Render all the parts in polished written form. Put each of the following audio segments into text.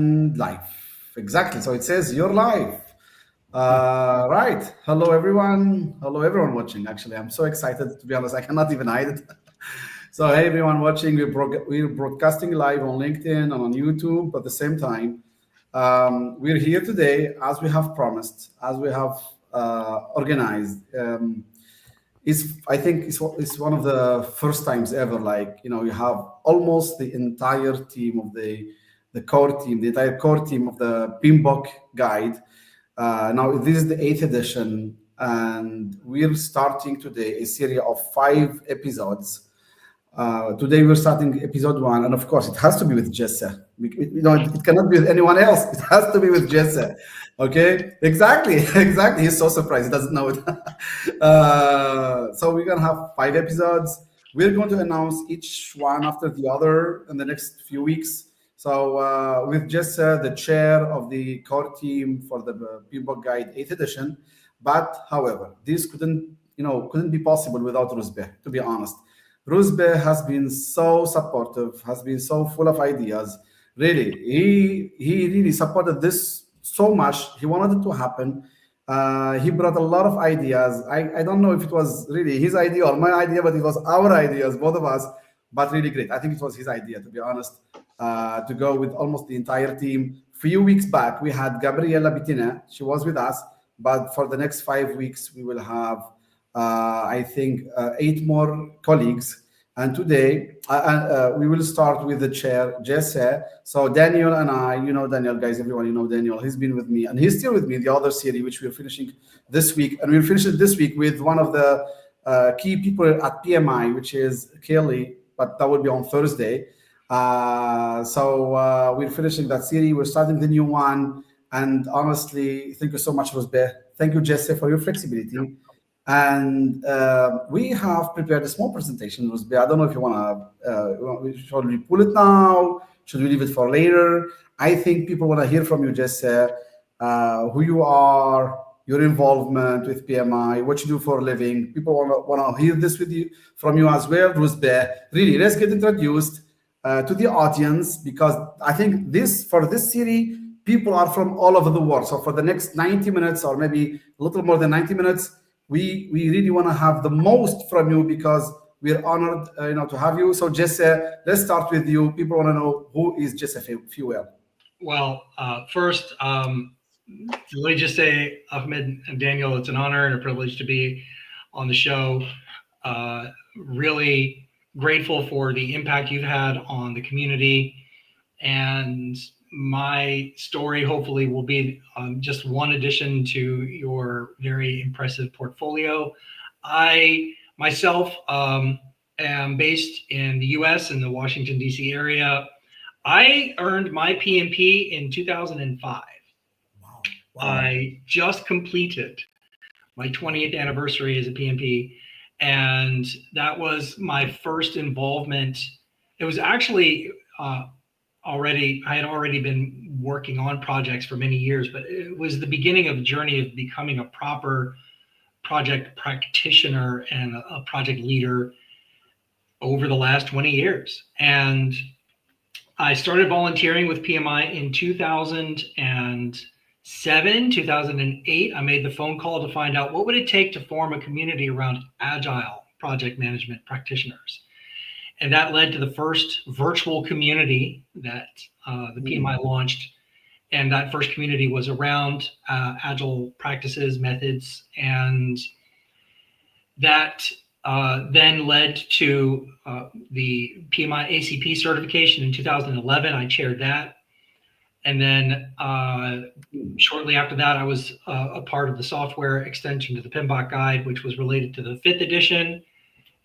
And live. Exactly. So it says you're live. Right. Hello, everyone. Hello, everyone watching. Actually, I'm so excited. To be honest, I cannot even hide it. So, hey, everyone watching. We're broadcasting live on LinkedIn and on YouTube at the same time. We're here today, as we have promised, as we have organized. I think it's one of the first times ever. Like, you have almost the entire team of the core team, the entire core team of the PMBOK guide. Now this is the eighth edition, and we're starting today a series of 5 episodes. Today we're starting episode 1, and of course it has to be with Jesse. It cannot be with anyone else. It has to be with Jesse. Okay, exactly, exactly. He's so surprised. He doesn't know it. So we're gonna have 5 episodes. We're going to announce each one after the other in the next few weeks. So with Jesse, the chair of the core team for the PMBOK Guide 8th edition. But however, this couldn't be possible without Rusbe, to be honest. Rusbe has been so supportive, has been so full of ideas. Really, he really supported this so much. He wanted it to happen. He brought a lot of ideas. I don't know if it was really his idea or my idea, but it was our ideas, both of us. But really great. I think it was his idea, to be honest, to go with almost the entire team. Few weeks back, we had Gabriela Bitina. She was with us. But for the next 5 weeks, we will have I think 8 more colleagues. And today we will start with the chair, Jesse. So Daniel and I, Daniel, guys, everyone, Daniel. He's been with me, and he's still with me in the other series, which we're finishing this week. And we'll finish it this week with one of the key people at PMI, which is Kelly, but that will be on Thursday. So we're finishing that series. We're starting the new one. And honestly, thank you so much, Rosbe. Thank you, Jesse, for your flexibility. And we have prepared a small presentation, Rosbe. I don't know if you want to, should we pull it now? Should we leave it for later? I think people want to hear from you, Jesse, who you are, your involvement with PMI, what you do for a living. People want to hear this from you as well, Rosbe. Really, let's get introduced to the audience, because I think for this series, people are from all over the world. So for the next 90 minutes, or maybe a little more than 90 minutes, we really want to have the most from you, because we're honored, to have you. So Jesse, let's start with you. People want to know, who is Jesse Fuel? Well, first, let me just say, Ahmed and Daniel, it's an honor and a privilege to be on the show. Really grateful for the impact you've had on the community, and my story hopefully will be just one addition to your very impressive portfolio. I myself am based in the US in the Washington, D.C. area. I earned my PMP in 2005. Wow. I just completed my 20th anniversary as a PMP, and that was my first involvement. It was actually I had already been working on projects for many years, but it was the beginning of the journey of becoming a proper project practitioner and a project leader over the last 20 years. And I started volunteering with PMI in 2007, 2008. I made the phone call to find out what would it take to form a community around agile project management practitioners. And that led to the first virtual community that the PMI launched. And that first community was around agile practices, methods, and that then led to the PMI ACP certification in 2011. I chaired that. And then shortly after that, I was a part of the software extension to the PMBOK guide, which was related to the 5th edition.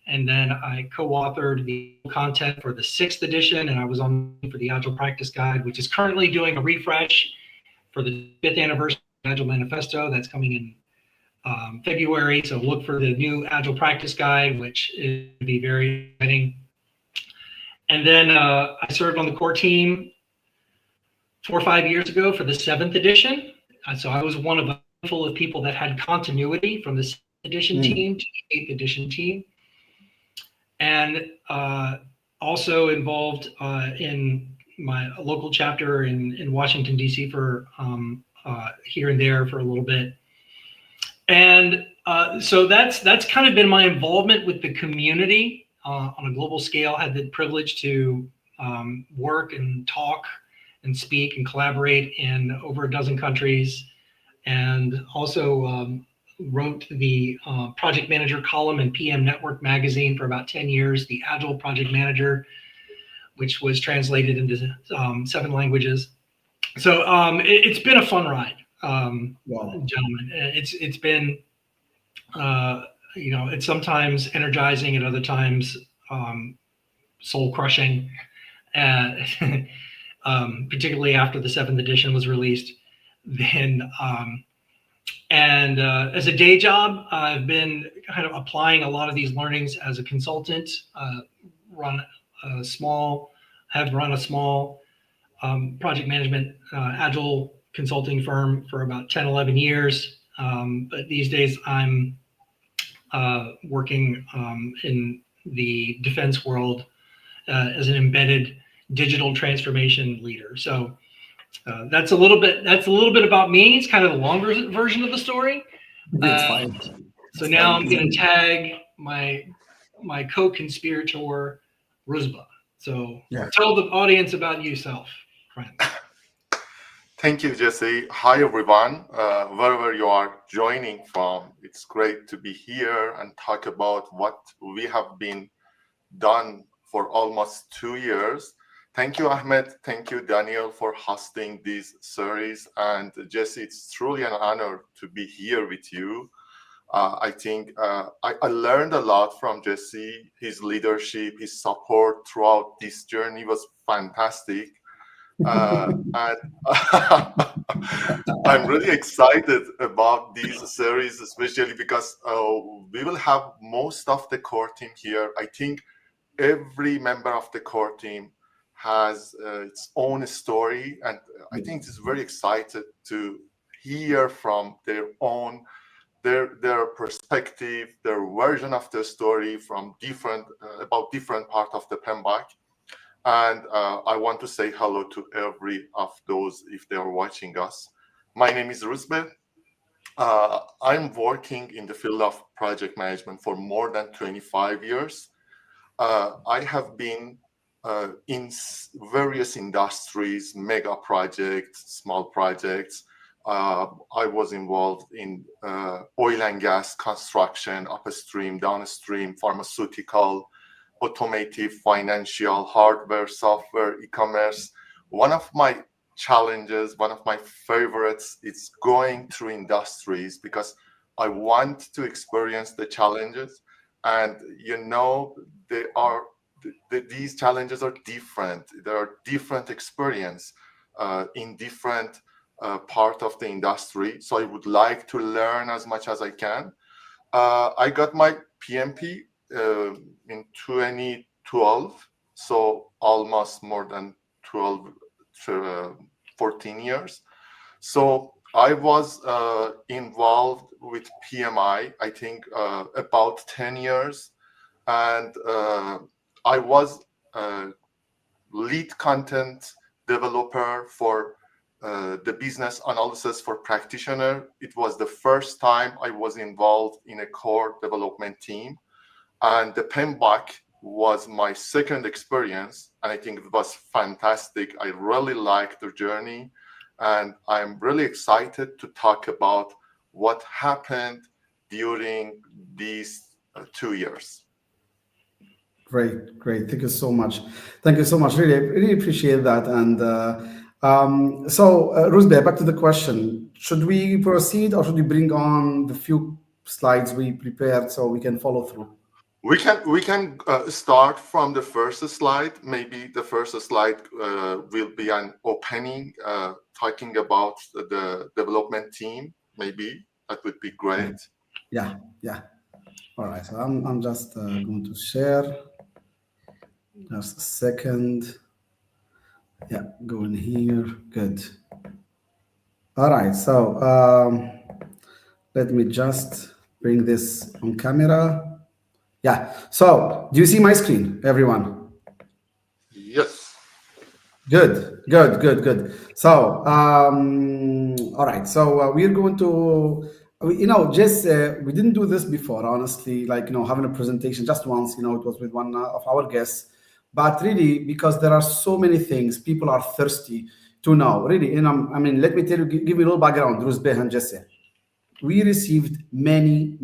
And then I co-authored the content for the 6th edition, and I was on for the Agile Practice Guide, which is currently doing a refresh for the 5th anniversary Agile Manifesto that's coming in February. So look for the new Agile Practice Guide, which is going to be very exciting. And then I served on the core team 4 or 5 years ago for the 7th edition. So I was one of a handful of people that had continuity from the 7th edition team to the 8th edition team. And also involved in my local chapter in Washington D.C. for here and there for a little bit, and so that's kind of been my involvement with the community on a global scale. I had the privilege to work and talk and speak and collaborate in over a dozen countries, and also wrote the project manager column in PM Network magazine for about 10 years, the Agile Project Manager, which was translated into 7 languages. So it's been a fun ride, gentlemen. It's been, it's sometimes energizing and other times soul crushing, particularly after the 7th edition was released. Then, and as a day job, I've been kind of applying a lot of these learnings as a consultant. Have run a small project management agile consulting firm for about 10, 11 years. But these days I'm working in the defense world as an embedded digital transformation leader. So that's a little bit about me. It's kind of the longer version of the story. So now I'm going to tag my co-conspirator, Rusba. So tell the audience about yourself, friend. Thank you, Jesse. Hi, everyone. Wherever you are joining from, it's great to be here and talk about what we have been done for almost 2 years. Thank you, Ahmed. Thank you, Daniel, for hosting this series. And Jesse, it's truly an honor to be here with you. I think I learned a lot from Jesse. His leadership, his support throughout this journey was fantastic. And I'm really excited about this series, especially because we will have most of the core team here. I think every member of the core team has its own story, and I think it's very excited to hear from their own their perspective, their version of the story from different part of the PMBOK. And I want to say hello to every of those if they are watching us. My name is Rusbe. I'm working in the field of project management for more than 25 years. I have been in various industries, mega projects, small projects. I was involved in oil and gas construction, upstream, downstream, pharmaceutical, automotive, financial, hardware, software, e-commerce. One of my challenges, one of my favorites, is going through industries because I want to experience the challenges. And these challenges are different. There are different experience in different part of the industry. So I would like to learn as much as I can. I got my PMP in 2012, so almost more than 14 years. So I was involved with PMI, I think about 10 years. And I was lead content developer for the business analysis for practitioner. It was the first time I was involved in a core development team. And the PMBOK was my second experience. And I think it was fantastic. I really liked the journey. And I'm really excited to talk about what happened during these 2 years. Great. Thank you so much. Really appreciate that. And so, Rusbe, back to the question. Should we proceed or should we bring on the few slides we prepared so we can follow through? We can start from the first slide. Maybe the first slide will be an opening, talking about the development team. Maybe that would be great. Yeah. All right. So I'm just going to share. Just a second. Yeah, go in here. Good. All right. So let me just bring this on camera. Yeah. So do you see my screen, everyone? Yes. Good. So, all right. So we're going to, just we didn't do this before, honestly. Like having a presentation just once. It was with one of our guests, but really because there are so many things people are thirsty to know. Really, I mean, let me tell you, give me a little background, Ruzbeh and Jesse. We received many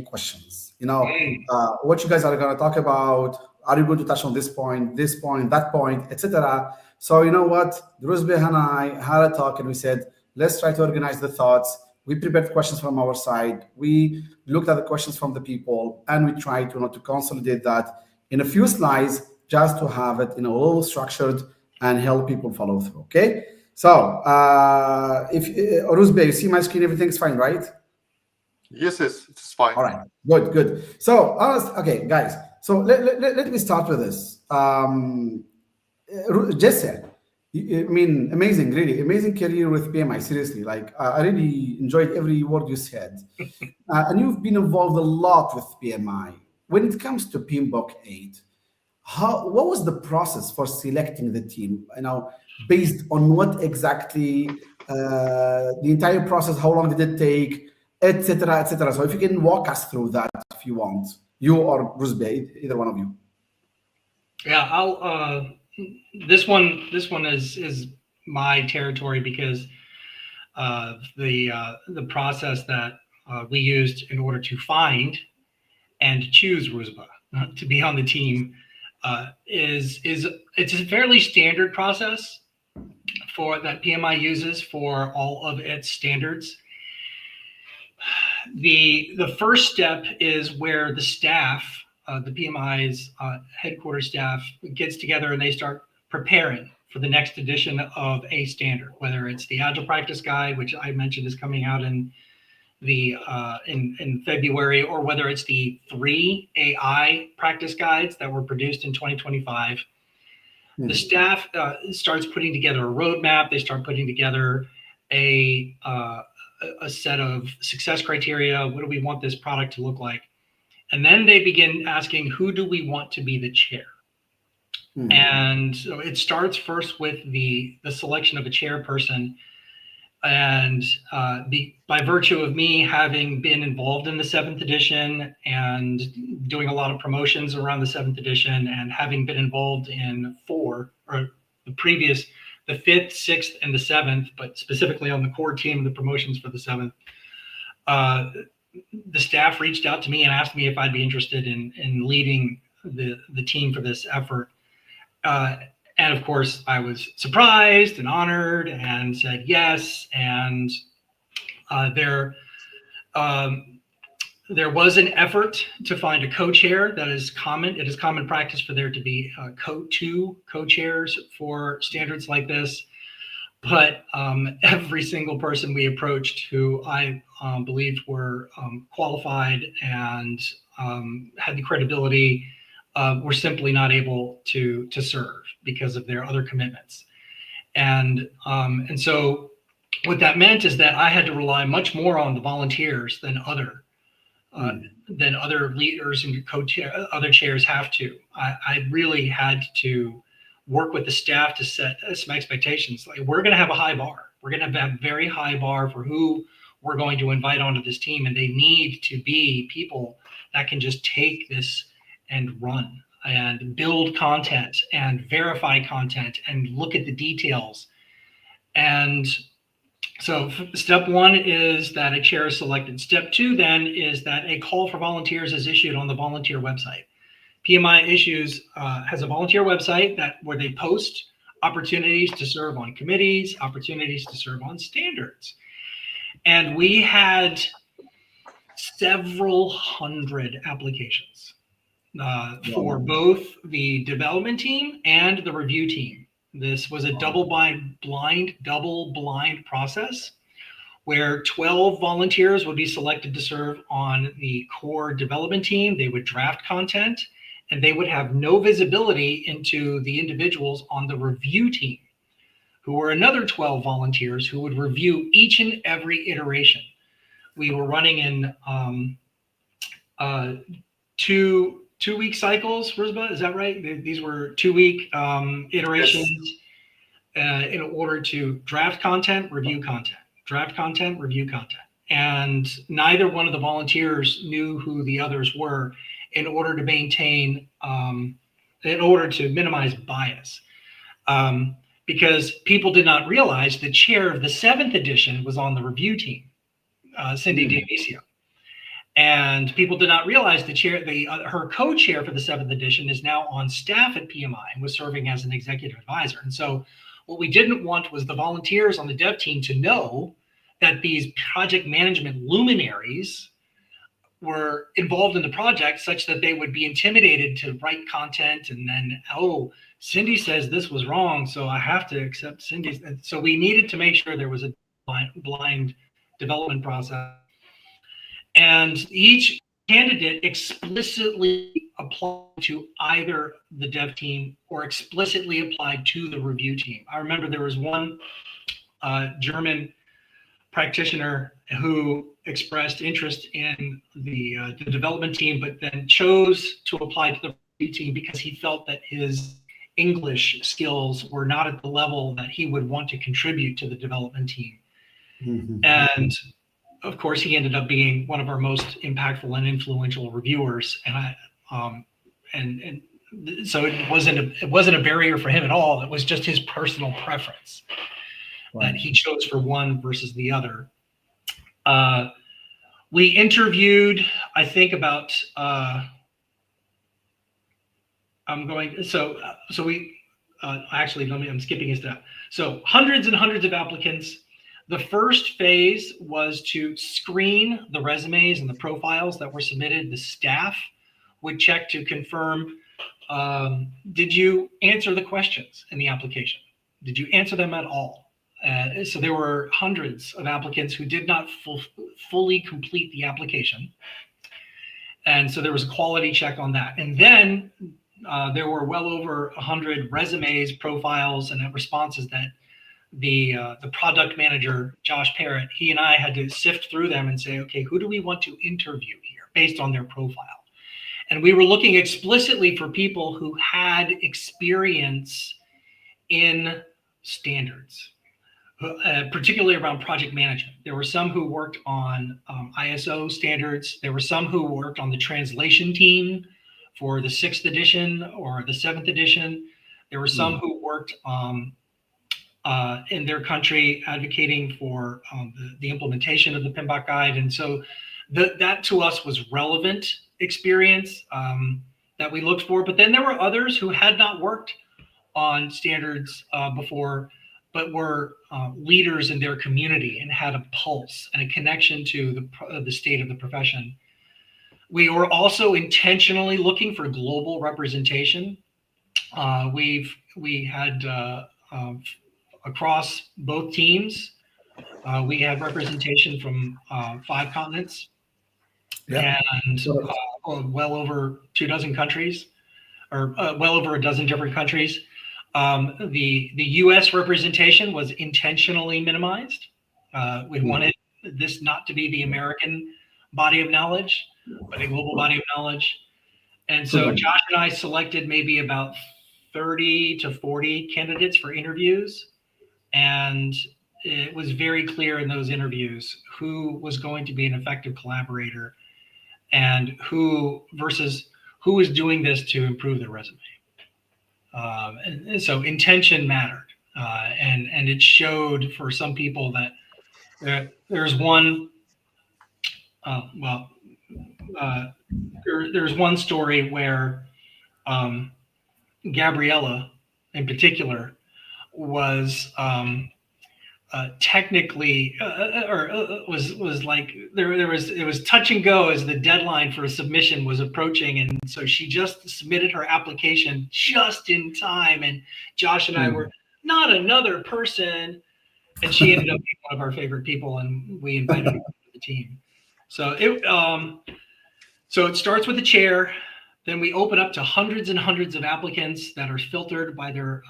questions. What you guys are going to talk about? Are you going to touch on this point, that point, etc.? So you know what? Druzbeh and I had a talk and we said, let's try to organize the thoughts. We prepared questions from our side. We looked at the questions from the people and we tried to consolidate that in a few slides just to have it a little structured and help people follow through. Okay. So, if Ruzbe, you see my screen, everything's fine, right? Yes, it's fine. All right, good. So, okay, guys. So let me start with this. Jesse, I mean, amazing, really amazing career with PMI. Seriously, like I really enjoyed every word you said, and you've been involved a lot with PMI. When it comes to PMBOK 8, what was the process for selecting the team, based on what exactly, the entire process, how long did it take, etc., so if you can walk us through that, if you want, you or Rusbe, either one of you. Yeah, I'll. This one is my territory because of the process that we used in order to find and choose Ruzba to be on the team is it's a fairly standard process for that PMI uses for all of its standards. The first step is where the staff, the PMI's headquarters staff, gets together and they start preparing for the next edition of a standard, whether it's the Agile Practice Guide, which I mentioned is coming out in February, or whether it's the 3 AI practice guides that were produced in 2025. The staff starts putting together a roadmap. They start putting together a set of success criteria. What do we want this product to look like? And then they begin asking, who do we want to be the chair? And so it starts first with the selection of a chairperson. And by virtue of me having been involved in the 7th edition and doing a lot of promotions around the 7th edition, and having been involved in the 5th, 6th, and the 7th, but specifically on the core team of the promotions for the 7th, the staff reached out to me and asked me if I'd be interested in leading the team for this effort. And of course, I was surprised and honored and said yes. And there was an effort to find a co-chair. That is common. It is common practice for there to be two co-chairs for standards like this. But every single person we approached who I believed were qualified and had the credibility were simply not able to serve because of their other commitments. And so what that meant is that I had to rely much more on the volunteers than other leaders and other chairs have to. I really had to work with the staff to set some expectations. Like, we're going to have a high bar. We're going to have a very high bar for who we're going to invite onto this team, and they need to be people that can just take this and run and build content and verify content and look at the details. And so step 1 is that a chair is selected. Step 2 then is that a call for volunteers is issued on the volunteer website. PMI has a volunteer website where they post opportunities to serve on committees, opportunities to serve on standards. And we had several hundred applications for both the development team and the review team. This was a double blind process where 12 volunteers would be selected to serve on the core development team. They would draft content, and they would have no visibility into the individuals on the review team, who were another 12 volunteers who would review each and every iteration. We were running in 2-week cycles, Rizba, is that right? These were 2-week iterations. Yes. in order to draft content, review content, draft content, review content. And neither one of the volunteers knew who the others were in order to maintain, in order to minimize bias. Because people did not realize the chair of the 7th edition was on the review team, Cindy Dionisio. And people did not realize the chair, her co-chair for the 7th edition is now on staff at PMI and was serving as an executive advisor. And so what we didn't want was the volunteers on the dev team to know that these project management luminaries were involved in the project such that they would be intimidated to write content. And then, oh, Cindy says this was wrong, so I have to accept Cindy's. And so we needed to make sure there was a blind development process. And each candidate explicitly applied to either the dev team or explicitly applied to the review team. I remember there was one German practitioner who expressed interest in the development team, but then chose to apply to the review team because he felt that his English skills were not at the level that he would want to contribute to the development team. Mm-hmm. And of course, he ended up being one of our most impactful and influential reviewers. And so it wasn't a barrier for him at all. It was just his personal preference. Right. That he chose for one versus the other. We interviewed, I think about, I'm skipping a step. So hundreds and hundreds of applicants. The first phase was to screen the resumes and the profiles that were submitted. The staff would check to confirm, did you answer the questions in the application? Did you answer them at all? So there were hundreds of applicants who did not fully complete the application. And so there was a quality check on that. And then there were well over 100 resumes, profiles, and responses that the product manager, Josh Parrott, he and I had to sift through them and say, okay, who do we want to interview here based on their profile? And we were looking explicitly for people who had experience in standards. Particularly around project management. There were some who worked on ISO standards. There were some who worked on the translation team for the 6th edition or the 7th edition. There were some who worked in their country advocating for the implementation of the PMBOK guide. And so that to us was relevant experience that we looked for. But then there were others who had not worked on standards before, but were leaders in their community and had a pulse and a connection to the state of the profession. We were also intentionally looking for global representation. We had across both teams, we had representation from 5 continents, and well over 24 countries, or well over a dozen different countries. The U.S. representation was intentionally minimized. We wanted this not to be the American body of knowledge, but a global body of knowledge. And so Josh and I selected maybe about 30 to 40 candidates for interviews. And it was very clear in those interviews who was going to be an effective collaborator and who was doing this to improve their resume. And so intention mattered, and it showed for some people that there's one. There's one story where Gabriella, in particular, was technically was like it was touch and go as the deadline for a submission was approaching, and so she just submitted her application just in time, and Josh and I were not another person, and she ended up being one of our favorite people, and we invited her to the team. So it starts with the chair. Then we open up to hundreds and hundreds of applicants that are filtered by their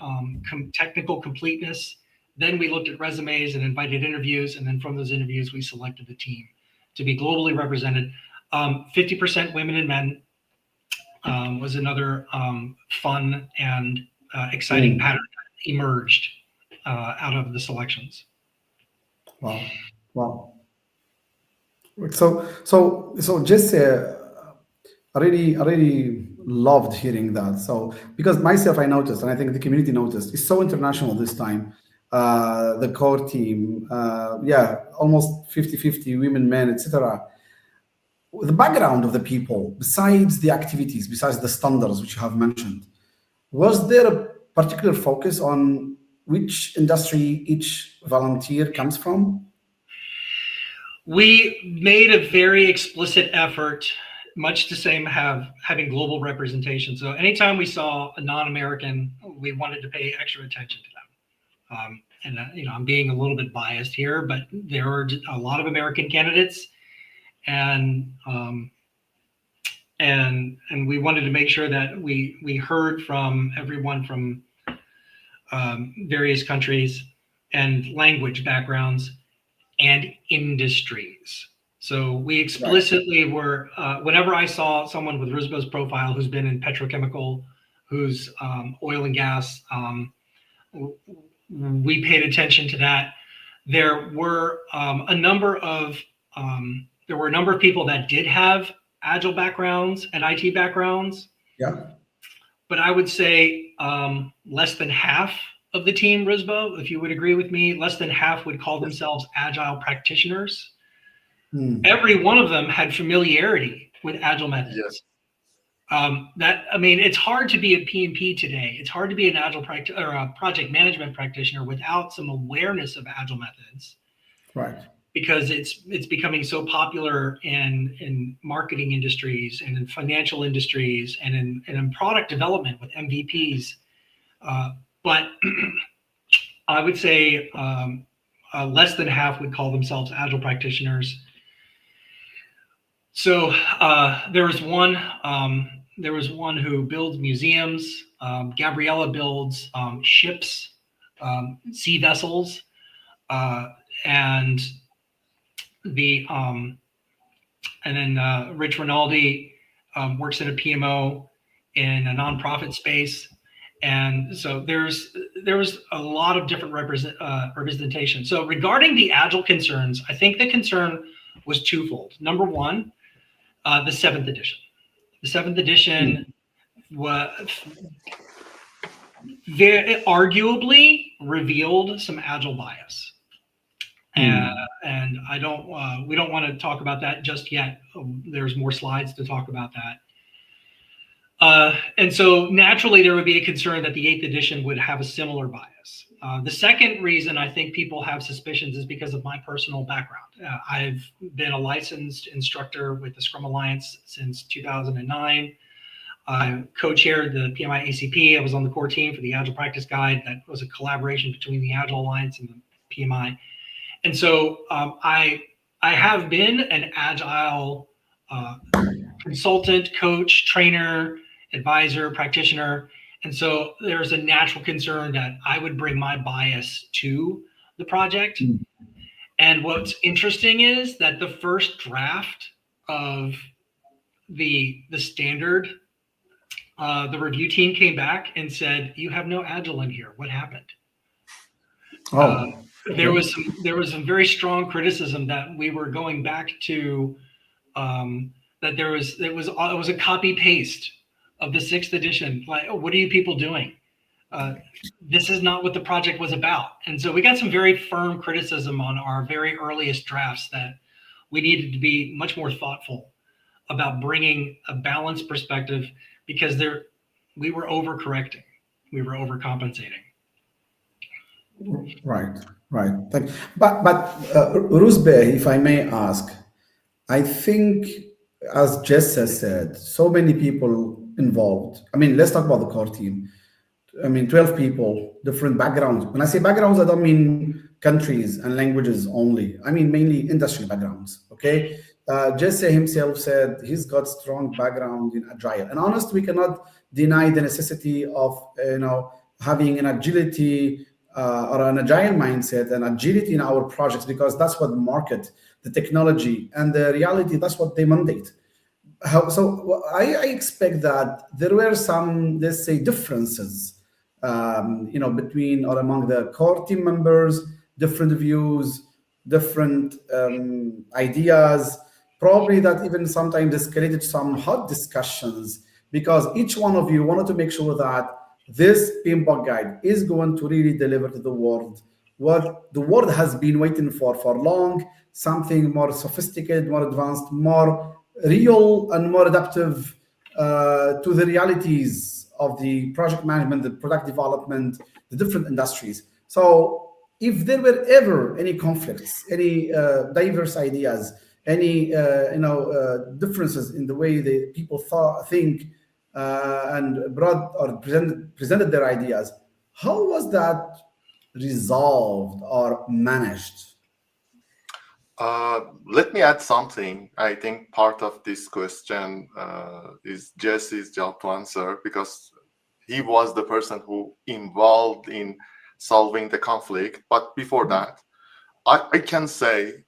technical completeness. Then we looked at resumes and invited interviews. And then from those interviews, we selected the team to be globally represented. 50% women and men was another fun and exciting pattern that emerged out of the selections. Wow. Wow. So just I really loved hearing that. So because myself, I noticed, and I think the community noticed, it's so international this time. The core team, yeah, almost 50-50 women, men, etc. The background of the people, besides the activities, besides the standards which you have mentioned, was there a particular focus on which industry each volunteer comes from? We made a very explicit effort, much the same having global representation. So anytime we saw a non-American, we wanted to pay extra attention to them. And I'm being a little bit biased here, but there are a lot of American candidates, and we wanted to make sure that we heard from everyone from various countries and language backgrounds and industries. So we explicitly were, whenever I saw someone with Rizbo's profile who's been in petrochemical, who's oil and gas, we paid attention to that. There were a number of people that did have agile backgrounds and IT backgrounds. Yeah. But I would say less than half of the team, Rizbo, if you would agree with me, less than half would call themselves agile practitioners. Every one of them had familiarity with agile methods. Yes. It's hard to be a PMP today. It's hard to be an agile or a project management practitioner without some awareness of agile methods. Right. Because it's becoming so popular in marketing industries and in financial industries and in product development with MVPs. But I would say less than half would call themselves agile practitioners. So there was one who builds museums. Gabriella builds ships, sea vessels, and then Rich Rinaldi works at a PMO in a nonprofit space. And so there was a lot of different representation. So regarding the agile concerns, I think the concern was twofold. Number one, the 7th edition. The 7th edition arguably revealed some agile bias. And we don't want to talk about that just yet. There's more slides to talk about that. And so naturally there would be a concern that the 8th edition would have a similar bias. The second reason I think people have suspicions is because of my personal background. I've been a licensed instructor with the Scrum Alliance since 2009. I co-chaired the PMI ACP. I was on the core team for the Agile Practice Guide. That was a collaboration between the Agile Alliance and the PMI. And so I have been an agile consultant, coach, trainer, advisor, practitioner. And so there's a natural concern that I would bring my bias to the project. And what's interesting is that the first draft of the standard, the review team came back and said, "You have no agile in here. What happened?" There was some very strong criticism that we were going back to that it was a copy paste of the 6th edition. Like, oh, what are you people doing? This is not what the project was about. And so we got some very firm criticism on our very earliest drafts that we needed to be much more thoughtful about bringing a balanced perspective, because we were overcorrecting, we were overcompensating. Right. Thank you. But Rusbe, if I may ask, I think, as Jess has said, so many people involved. I mean, let's talk about the core team. I mean, 12 people, different backgrounds. When I say backgrounds, I don't mean countries and languages only. I mean mainly industry backgrounds. Okay. Jesse himself said he's got strong background in agile, and honestly, we cannot deny the necessity of having an agility or an agile mindset and agility in our projects, because that's what the market, the technology, and the reality, that's what they mandate. So I expect that there were some, let's say, differences between or among the core team members, different views, different ideas. Probably that even sometimes escalated some hot discussions because each one of you wanted to make sure that this PMBOK guide is going to really deliver to the world what the world has been waiting for long, something more sophisticated, more advanced, more real, and more adaptive to the realities of the project management, the product development, the different industries. So, if there were ever any conflicts, any diverse ideas, any differences in the way the people think and brought or presented their ideas, how was that resolved or managed? Let me add something. I think part of this question is Jesse's job to answer because he was the person who involved in solving the conflict. But before that, I can say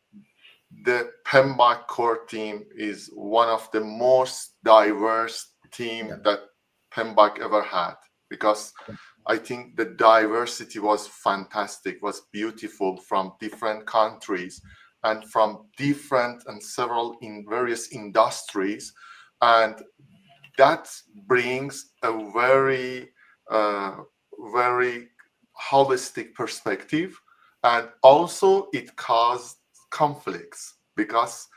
the PMBOK core team is one of the most diverse team Yeah. that PMBOK ever had because I think the diversity was fantastic, was beautiful from different countries and from different and several in various industries. And that brings a uh, very holistic perspective. And also it caused conflicts because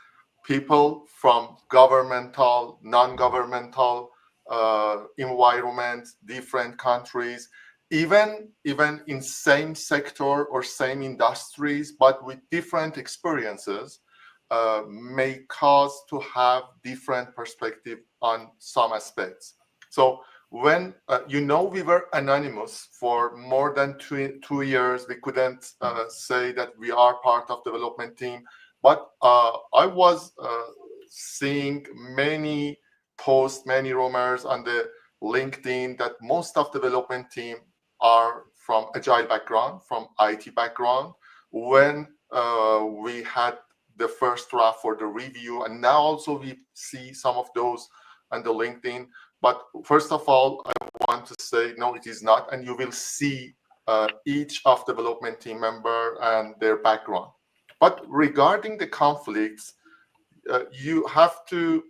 people from governmental, non-governmental environment, different countries, even in same sector or same industries, but with different experiences, may cause to have different perspective on some aspects. So when we were anonymous for more than 2 years, we couldn't say that we are part of development team. But I was seeing many posts, many rumors on the LinkedIn that most of development team are from agile background, from IT background. When we had the first draft for the review, and now also we see some of those on the LinkedIn. But first of all, I want to say no, it is not, and you will see each of development team member and their background. But regarding the conflicts, you have to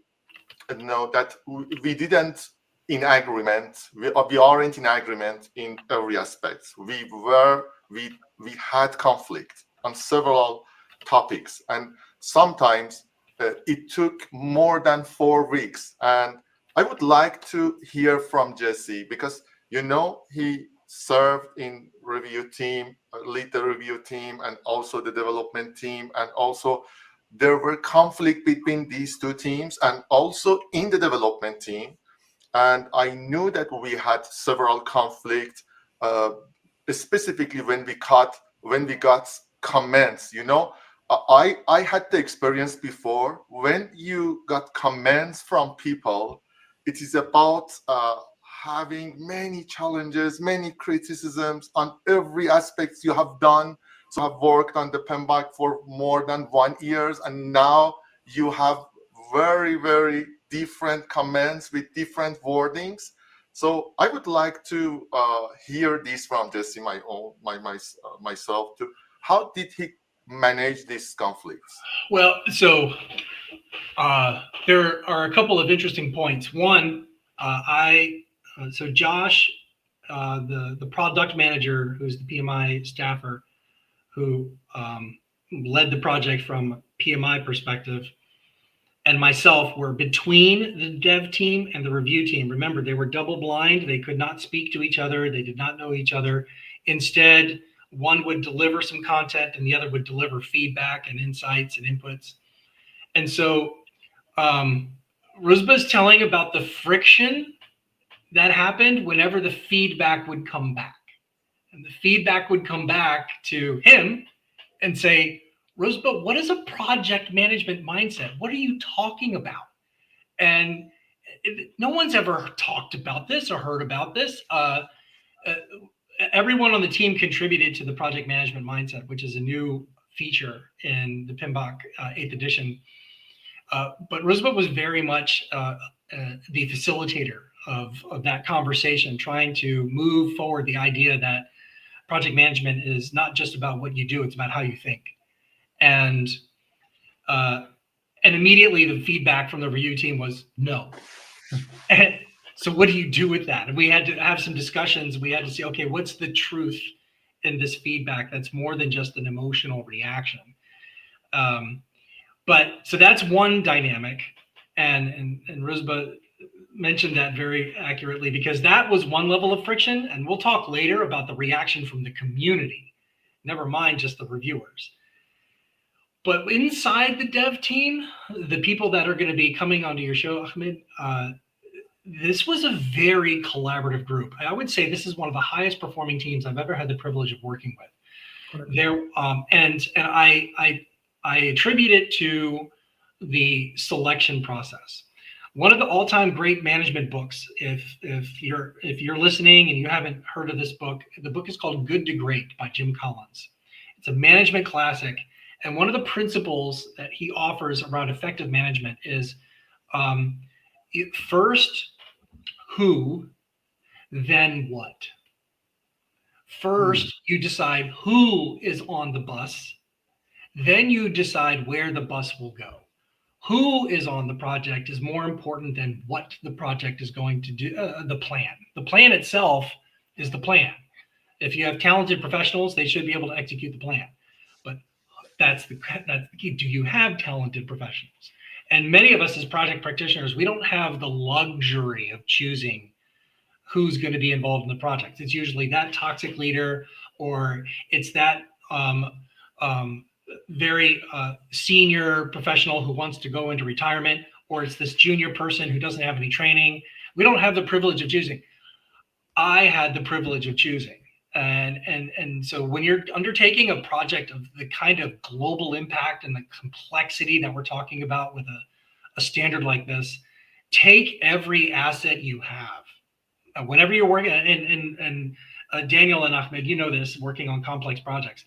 know that we didn't in agreement. We aren't in agreement in every aspect. We had conflict on several topics, and sometimes it took more than 4 weeks. And I would like to hear from Jesse because he served in review team, lead the review team, and also the development team, and also there were conflict between these two teams and also in the development team. And I knew that we had several conflicts, specifically when we got comments. I had the experience before when you got comments from people. It is about having many challenges, many criticisms on every aspect you have done. So I've worked on the PMBOK for more than 1 year, and now you have very, very different comments with different wordings. So I would like to hear this from Jesse, myself too. How did he manage these conflicts? Well, so there are a couple of interesting points. One, so Josh, the product manager, who's the PMI staffer, who led the project from a PMI perspective, and myself were between the dev team and the review team. Remember, they were double blind. They could not speak to each other. They did not know each other. Instead, one would deliver some content and the other would deliver feedback and insights and inputs. And so Rusba's telling about the friction that happened whenever the feedback would come back. And the feedback would come back to him and say, Rusba, what is a project management mindset? What are you talking about? And no one's ever talked about this or heard about this. Everyone on the team contributed to the project management mindset, which is a new feature in the PMBOK 8th edition. But Rusba was very much the facilitator of that conversation, trying to move forward the idea that project management is not just about what you do, it's about how you think. And immediately the feedback from the review team was no. And so what do you do with that? And we had to have some discussions. We had to say, okay, what's the truth in this feedback that's more than just an emotional reaction? But so that's one dynamic. And Ruzba mentioned that very accurately, because that was one level of friction. And we'll talk later about the reaction from the community, never mind just the reviewers. But inside the dev team, the people that are going to be coming onto your show, Ahmed, this was a very collaborative group. I would say this is one of the highest performing teams I've ever had the privilege of working with. There, and I attribute it to the selection process. One of the all-time great management books, if you're listening and you haven't heard of this book, the book is called Good to Great by Jim Collins. It's a management classic. And one of the principles that he offers around effective management is first, who, then what. First, you decide who is on the bus. Then you decide where the bus will go. Who is on the project is more important than what the project is going to do, the plan. The plan itself is the plan. If you have talented professionals, they should be able to execute the plan. But that's the key. Do you have talented professionals? And many of us as project practitioners, we don't have the luxury of choosing who's going to be involved in the project. It's usually that toxic leader, or it's that very senior professional who wants to go into retirement, or it's this junior person who doesn't have any training. We don't have the privilege of choosing. I had the privilege of choosing. And so when you're undertaking a project of the kind of global impact and the complexity that we're talking about with a standard like this, take every asset you have. Whenever you're working, and Daniel and Ahmed, you know this, working on complex projects,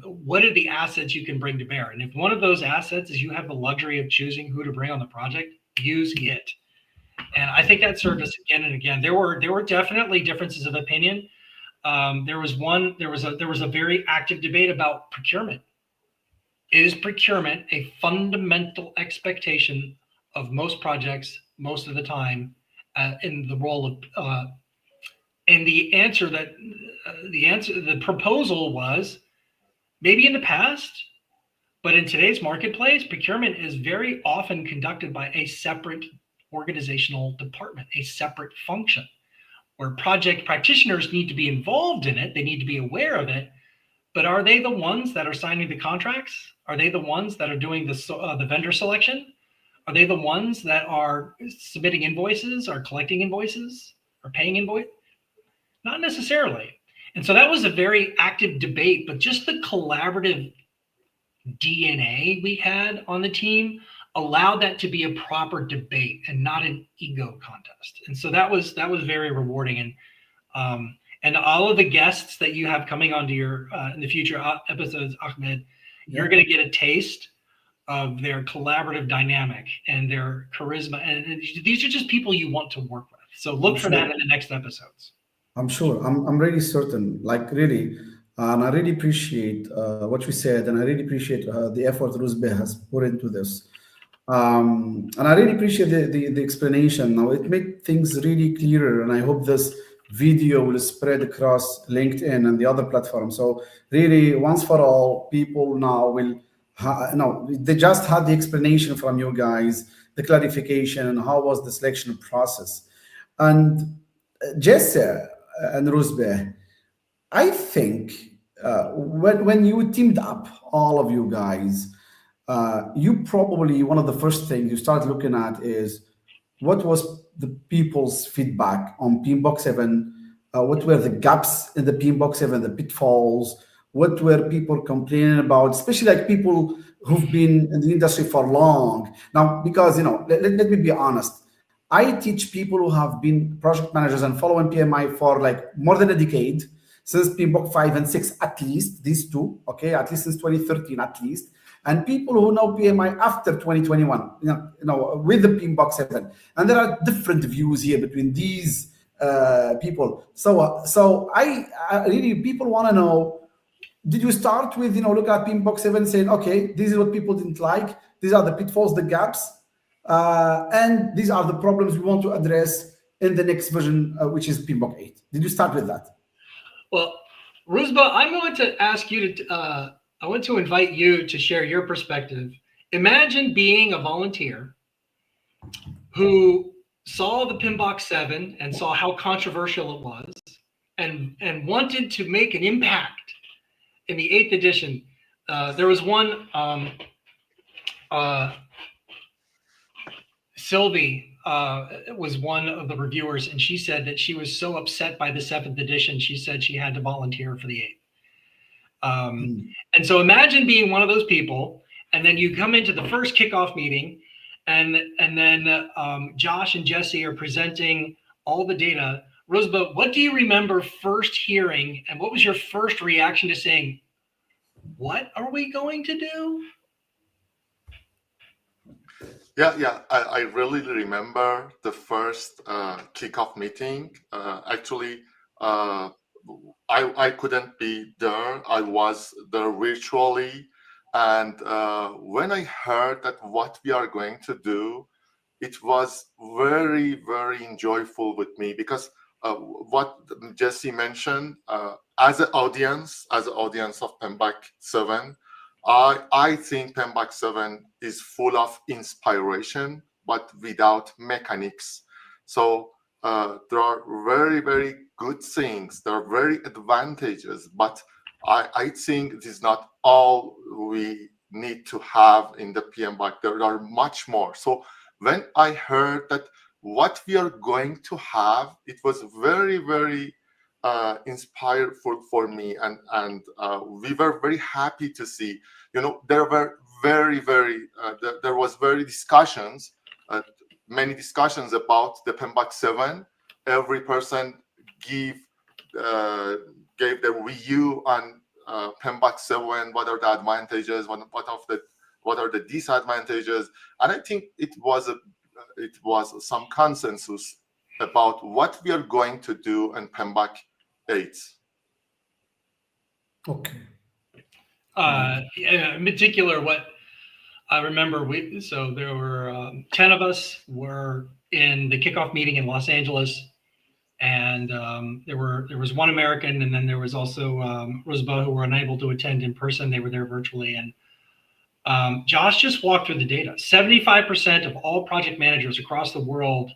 what are the assets you can bring to bear? And if one of those assets is you have the luxury of choosing who to bring on the project, use it. And I think that served us again and again. There were definitely differences of opinion. There was a very active debate about procurement. Is procurement a fundamental expectation of most projects most of the time in the role of and the proposal was maybe in the past, but in today's marketplace, procurement is very often conducted by a separate organizational department, a separate function, where project practitioners need to be involved in it. They need to be aware of it. But are they the ones that are signing the contracts? Are they the ones that are doing the vendor selection? Are they the ones that are submitting invoices or collecting invoices or paying invoice? Not necessarily. And so that was a very active debate, but just the collaborative DNA we had on the team allowed that to be a proper debate and not an ego contest. And so that was very rewarding. And all of the guests that you have coming onto your in the future episodes, Ahmed, you're going to get a taste of their collaborative dynamic and their charisma. And these are just people you want to work with. So look for that in the next episodes. I'm sure. I'm really certain. Like really, and I really appreciate what you said, and I really appreciate the effort Ruzbe has put into this. And I really appreciate the explanation. Now it made things really clearer, and I hope this video will spread across LinkedIn and the other platforms. So really, once for all, people now will they just had the explanation from you guys, the clarification, and how was the selection process. And Jesse and Ruzbe, I think when you teamed up, all of you guys, you probably, one of the first things you start looking at is what was the people's feedback on PMBOK 7, what were the gaps in the PMBOK 7, the pitfalls, what were people complaining about, especially like people who've been in the industry for long. Now, because, let me be honest, I teach people who have been project managers and following PMI for like more than a decade, since PMBOK 5 and 6 at least, these two, okay, at least since 2013 at least. and people who know PMI after 2021, with the PMBOK 7. And there are different views here between these people. So I really, people want to know, did you start with, look at PMBOK 7 saying, okay, this is what people didn't like, these are the pitfalls, the gaps, and these are the problems we want to address in the next version, which is PMBOK 8. Did you start with that? Well, Ruzba, I'm going to ask you to, I want to invite you to share your perspective. Imagine being a volunteer who saw the PMBOK 7 and saw how controversial it was and wanted to make an impact in the 8th edition. There was one, Sylvie was one of the reviewers, and she said that she was so upset by the 7th edition, she said she had to volunteer for the 8th. And so imagine being one of those people, and then you come into the first kickoff meeting, and then Josh and Jesse are presenting all the data. Rosba, what do you remember first hearing, and what was your first reaction to saying, what are we going to do? Yeah. I really remember the first kickoff meeting. Actually, I couldn't be there. I was there virtually. And when I heard that what we are going to do, it was very, very enjoyable with me, because what Jesse mentioned, as an audience of PMBOK 7, I think PMBOK 7 is full of inspiration, but without mechanics. So there are very, very good things. There are very advantages, but I think it is not all we need to have in the PMBOK. There are much more. So when I heard that what we are going to have, it was very, very inspired for me, and we were very happy to see. There were there was many discussions about the PMBOK 7. Every person gave their review on PMBOK 7. What are the advantages? What are the disadvantages? And I think it was some consensus about what we are going to do in PMBOK 8. Okay. In particular, what I remember, so there were 10 of us were in the kickoff meeting in Los Angeles, and there was one American, and then there was also Rosba, who were unable to attend in person. They were there virtually, and Josh just walked through the data. 75% of all project managers across the world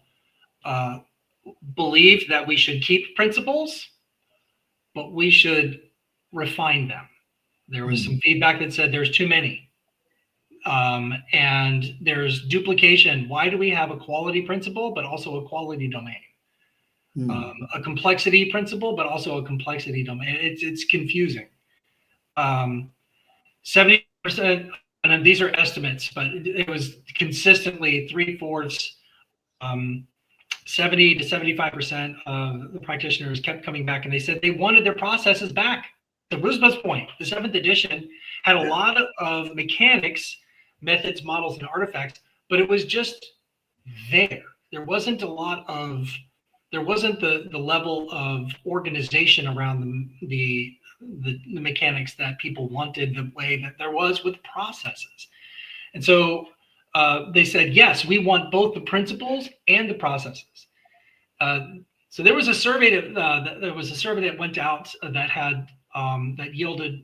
believe that we should keep principles, but we should refine them. There was some feedback that said there's too many. And there's duplication. Why do we have a quality principle, but also a quality domain? A complexity principle, but also a complexity domain. It's confusing. 70%, and these are estimates, but it was consistently 3/4, 70 to 75% of the practitioners kept coming back, and they said they wanted their processes back. To Rusba's point, the 7th edition had a lot of mechanics, methods, models, and artifacts, but it was just there. There wasn't the level of organization around the mechanics that people wanted, the way that there was with processes. And so they said, yes, we want both the principles and the processes. So there was a survey that went out that had that yielded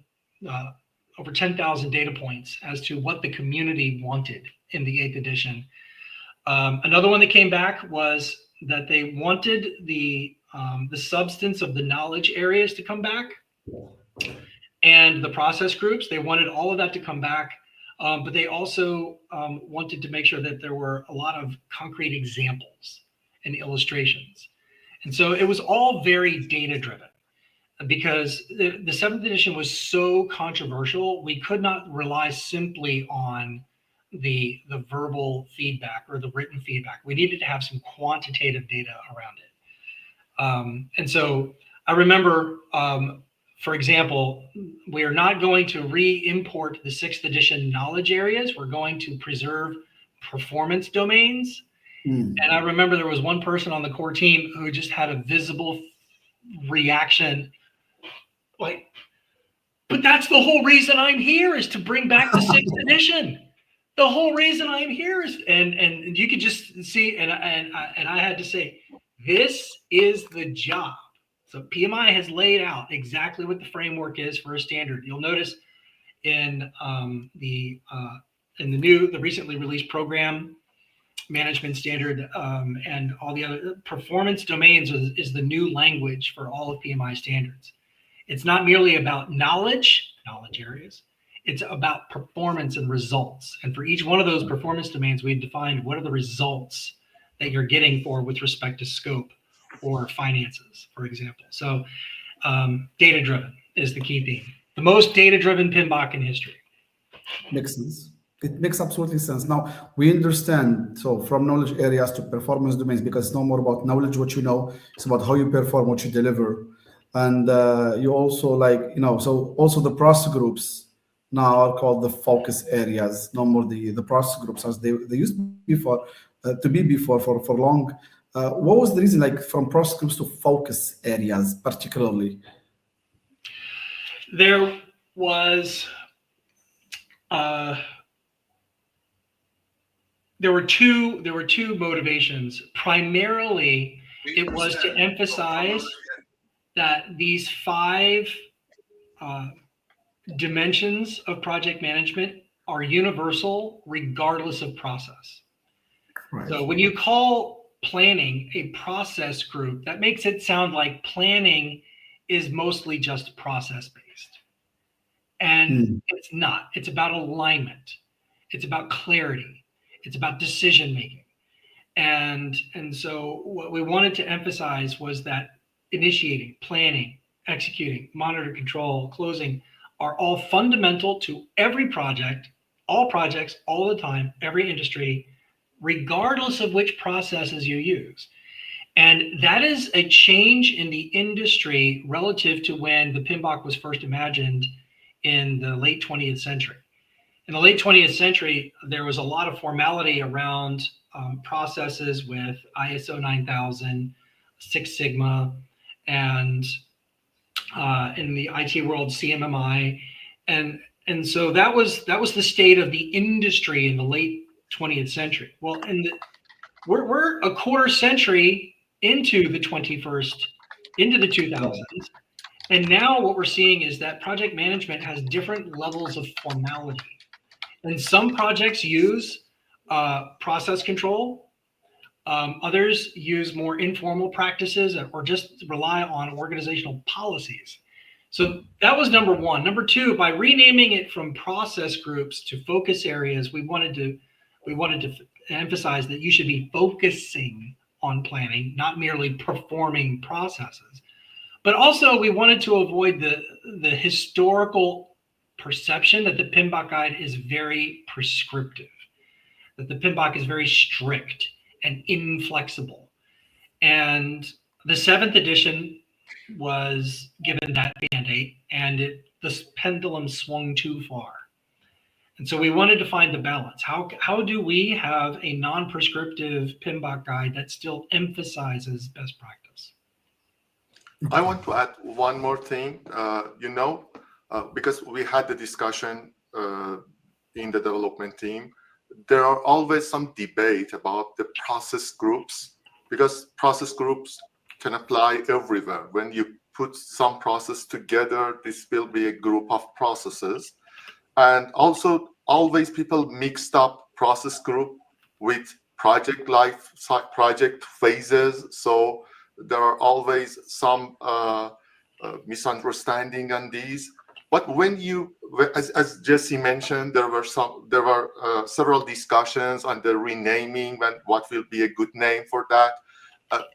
over 10,000 data points as to what the community wanted in the 8th edition. Another one that came back was that they wanted the substance of the knowledge areas to come back, and the process groups. They wanted all of that to come back, but they also wanted to make sure that there were a lot of concrete examples and illustrations. And so it was all very data driven, because the 7th edition was so controversial. We could not rely simply on the verbal feedback or the written feedback. We needed to have some quantitative data around it. And so I remember for example, we are not going to re-import the 6th edition knowledge areas. We're going to preserve performance domains. And I remember there was one person on the core team who just had a visible reaction, like, but that's the whole reason I'm here, is to bring back the 6th edition. The whole reason I'm here is, and you could just see, and I had to say, this is the job. So PMI has laid out exactly what the framework is for a standard. You'll notice in the recently released program management standard and all the other performance domains is the new language for all of PMI standards. It's not merely about knowledge areas. It's about performance and results. And for each one of those performance domains, we've defined what are the results that you're getting for with respect to scope or finances, for example. So data-driven is the key theme. The most data-driven PMBOK in history. Makes sense. It makes absolutely sense. Now, we understand, so from knowledge areas to performance domains, because it's no more about knowledge, what you know, it's about how you perform, what you deliver. And you also so also the process groups now are called the focus areas, no more the process groups as they used before to be before for long. What was the reason, like from process groups to focus areas particularly? There was there were two motivations. Primarily, it was to emphasize that these 5 dimensions of project management are universal regardless of process. Right. So when you call planning a process group, that makes it sound like planning is mostly just process-based. And it's not. It's about alignment. It's about clarity. It's about decision-making. And so what we wanted to emphasize was that initiating, planning, executing, monitor, control, closing are all fundamental to every project, all projects, all the time, every industry, regardless of which processes you use. And that is a change in the industry relative to when the PMBOK was first imagined in the late 20th century. In the late 20th century, there was a lot of formality around processes with ISO 9000, Six Sigma, and in the IT world, CMMI, and so that was the state of the industry in the late 20th century. Well, we're a quarter century into the 21st, into the 2000s, and now what we're seeing is that project management has different levels of formality, and some projects use process control. Others use more informal practices or just rely on organizational policies. So that was number one. Number two, by renaming it from process groups to focus areas, we wanted to emphasize that you should be focusing on planning, not merely performing processes. But also we wanted to avoid the historical perception that the PMBOK guide is very prescriptive, that the PMBOK is very strict and inflexible. And the 7th edition was given that mandate, and the pendulum swung too far. And so we wanted to find the balance. How do we have a non-prescriptive PMBOK guide that still emphasizes best practice? I want to add one more thing, because we had the discussion in the development team. There are always some debate about the process groups, because process groups can apply everywhere. When you put some process together, this will be a group of processes. And also, always people mixed up process group with project life, project phases. So there are always some misunderstanding on these. But when as Jesse mentioned, there were several discussions on the renaming and what will be a good name for that.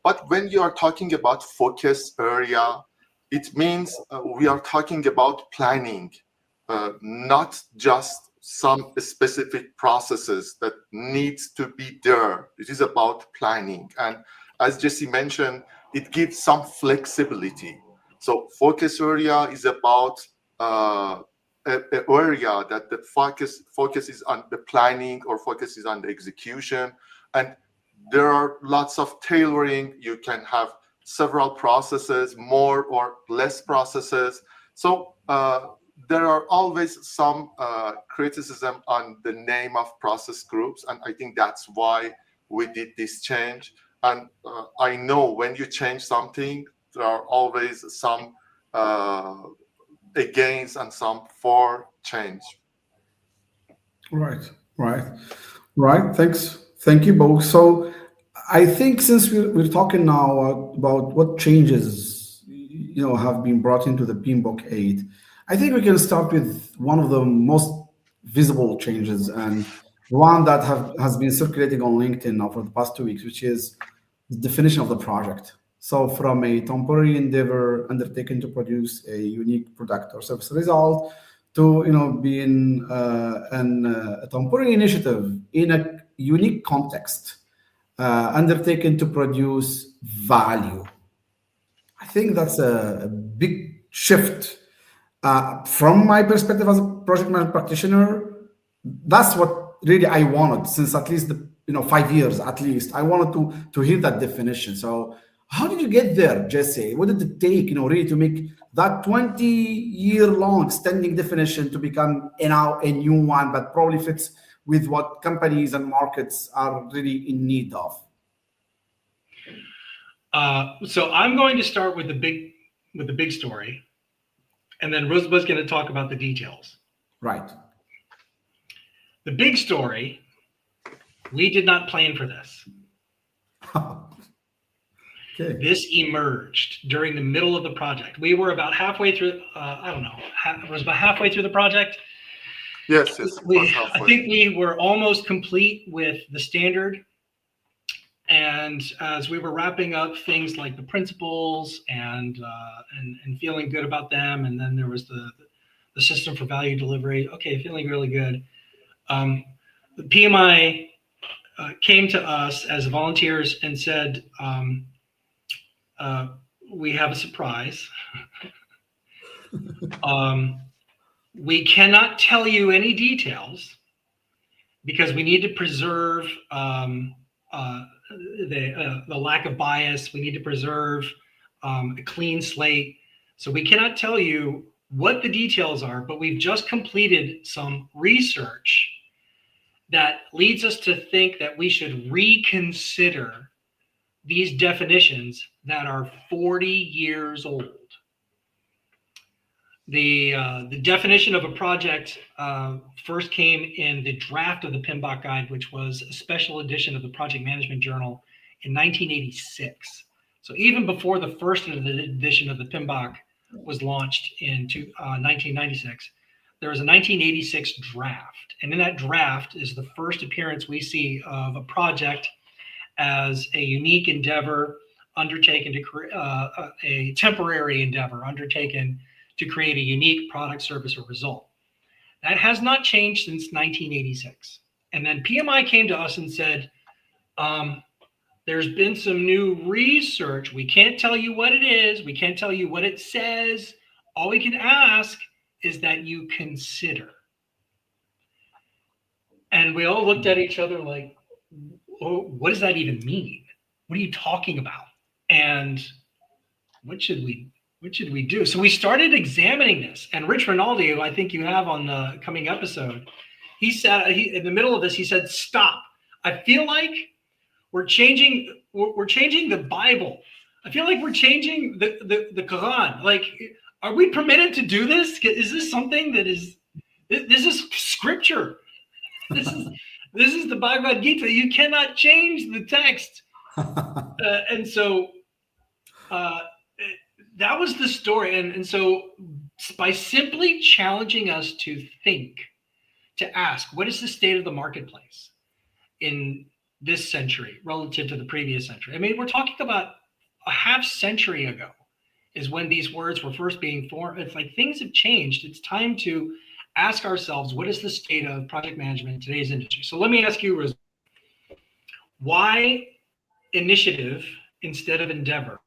But when you are talking about focus area, it means we are talking about planning, not just some specific processes that needs to be there. It is about planning. And as Jesse mentioned, it gives some flexibility. So focus area is about an area that the focus is on the planning or focus is on the execution. And there are lots of tailoring. You can have several processes, more or less processes. So there are always some criticism on the name of process groups. And I think that's why we did this change. And I know when you change something, there are always some against and some for change. Right, right, right. Thank you both. So, I think since we're talking now about what changes have been brought into the PMBOK 8, I think we can start with one of the most visible changes and one that has been circulating on LinkedIn now for the past 2 weeks, which is the definition of the project. So, from a temporary endeavor undertaken to produce a unique product or service result, to being a temporary initiative in a unique context, undertaken to produce value. I think that's a big shift. From my perspective as a project management practitioner, that's what really I wanted since at least the 5 years at least. I wanted to hear that definition. So how did you get there, Jesse? What did it take, really to make that 20-year-long standing definition to become now a new one, but probably fits with what companies and markets are really in need of? So I'm going to start with the big story, and then Rosaba's going to talk about the details. Right. The big story, we did not plan for this. Okay. This emerged during the middle of the project. We were about halfway through, it was about halfway through the project. Yes. I think we were almost complete with the standard. And as we were wrapping up things like the principles and feeling good about them, and then there was the system for value delivery. Okay, feeling really good. The PMI came to us as volunteers and said, we have a surprise. We cannot tell you any details because we need to preserve the lack of bias. We need to preserve a clean slate. So we cannot tell you what the details are, but we've just completed some research that leads us to think that we should reconsider these definitions that are 40 years old. The definition of a project first came in the draft of the PMBOK guide, which was a special edition of the Project Management Journal in 1986. So even before the first edition of the PMBOK was launched in 1996, there was a 1986 draft. And in that draft is the first appearance we see of a project as a unique endeavor undertaken to create a temporary endeavor undertaken to create a unique product, service, or result. That has not changed since 1986. And then PMI came to us and said, there's been some new research. We can't tell you what it is. We can't tell you what it says. All we can ask is that you consider. And we all looked at each other like, oh, what does that even mean? What are you talking about? And what should we do? So we started examining this. And Rich Rinaldi, who I think you have on the coming episode, he said, in the middle of this, he said, stop. I feel like we're changing the Bible. I feel like we're changing the Quran. Like, are we permitted to do this? Is this something that is, this is scripture. This is the Bhagavad Gita. You cannot change the text. And so that was the story. And so by simply challenging us to think, to ask, what is the state of the marketplace in this century relative to the previous century? I mean, we're talking about a half century ago is when these words were first being formed. It's like things have changed. It's time to ask ourselves, what is the state of project management in today's industry? So let me ask you, Riz, why initiative instead of endeavor?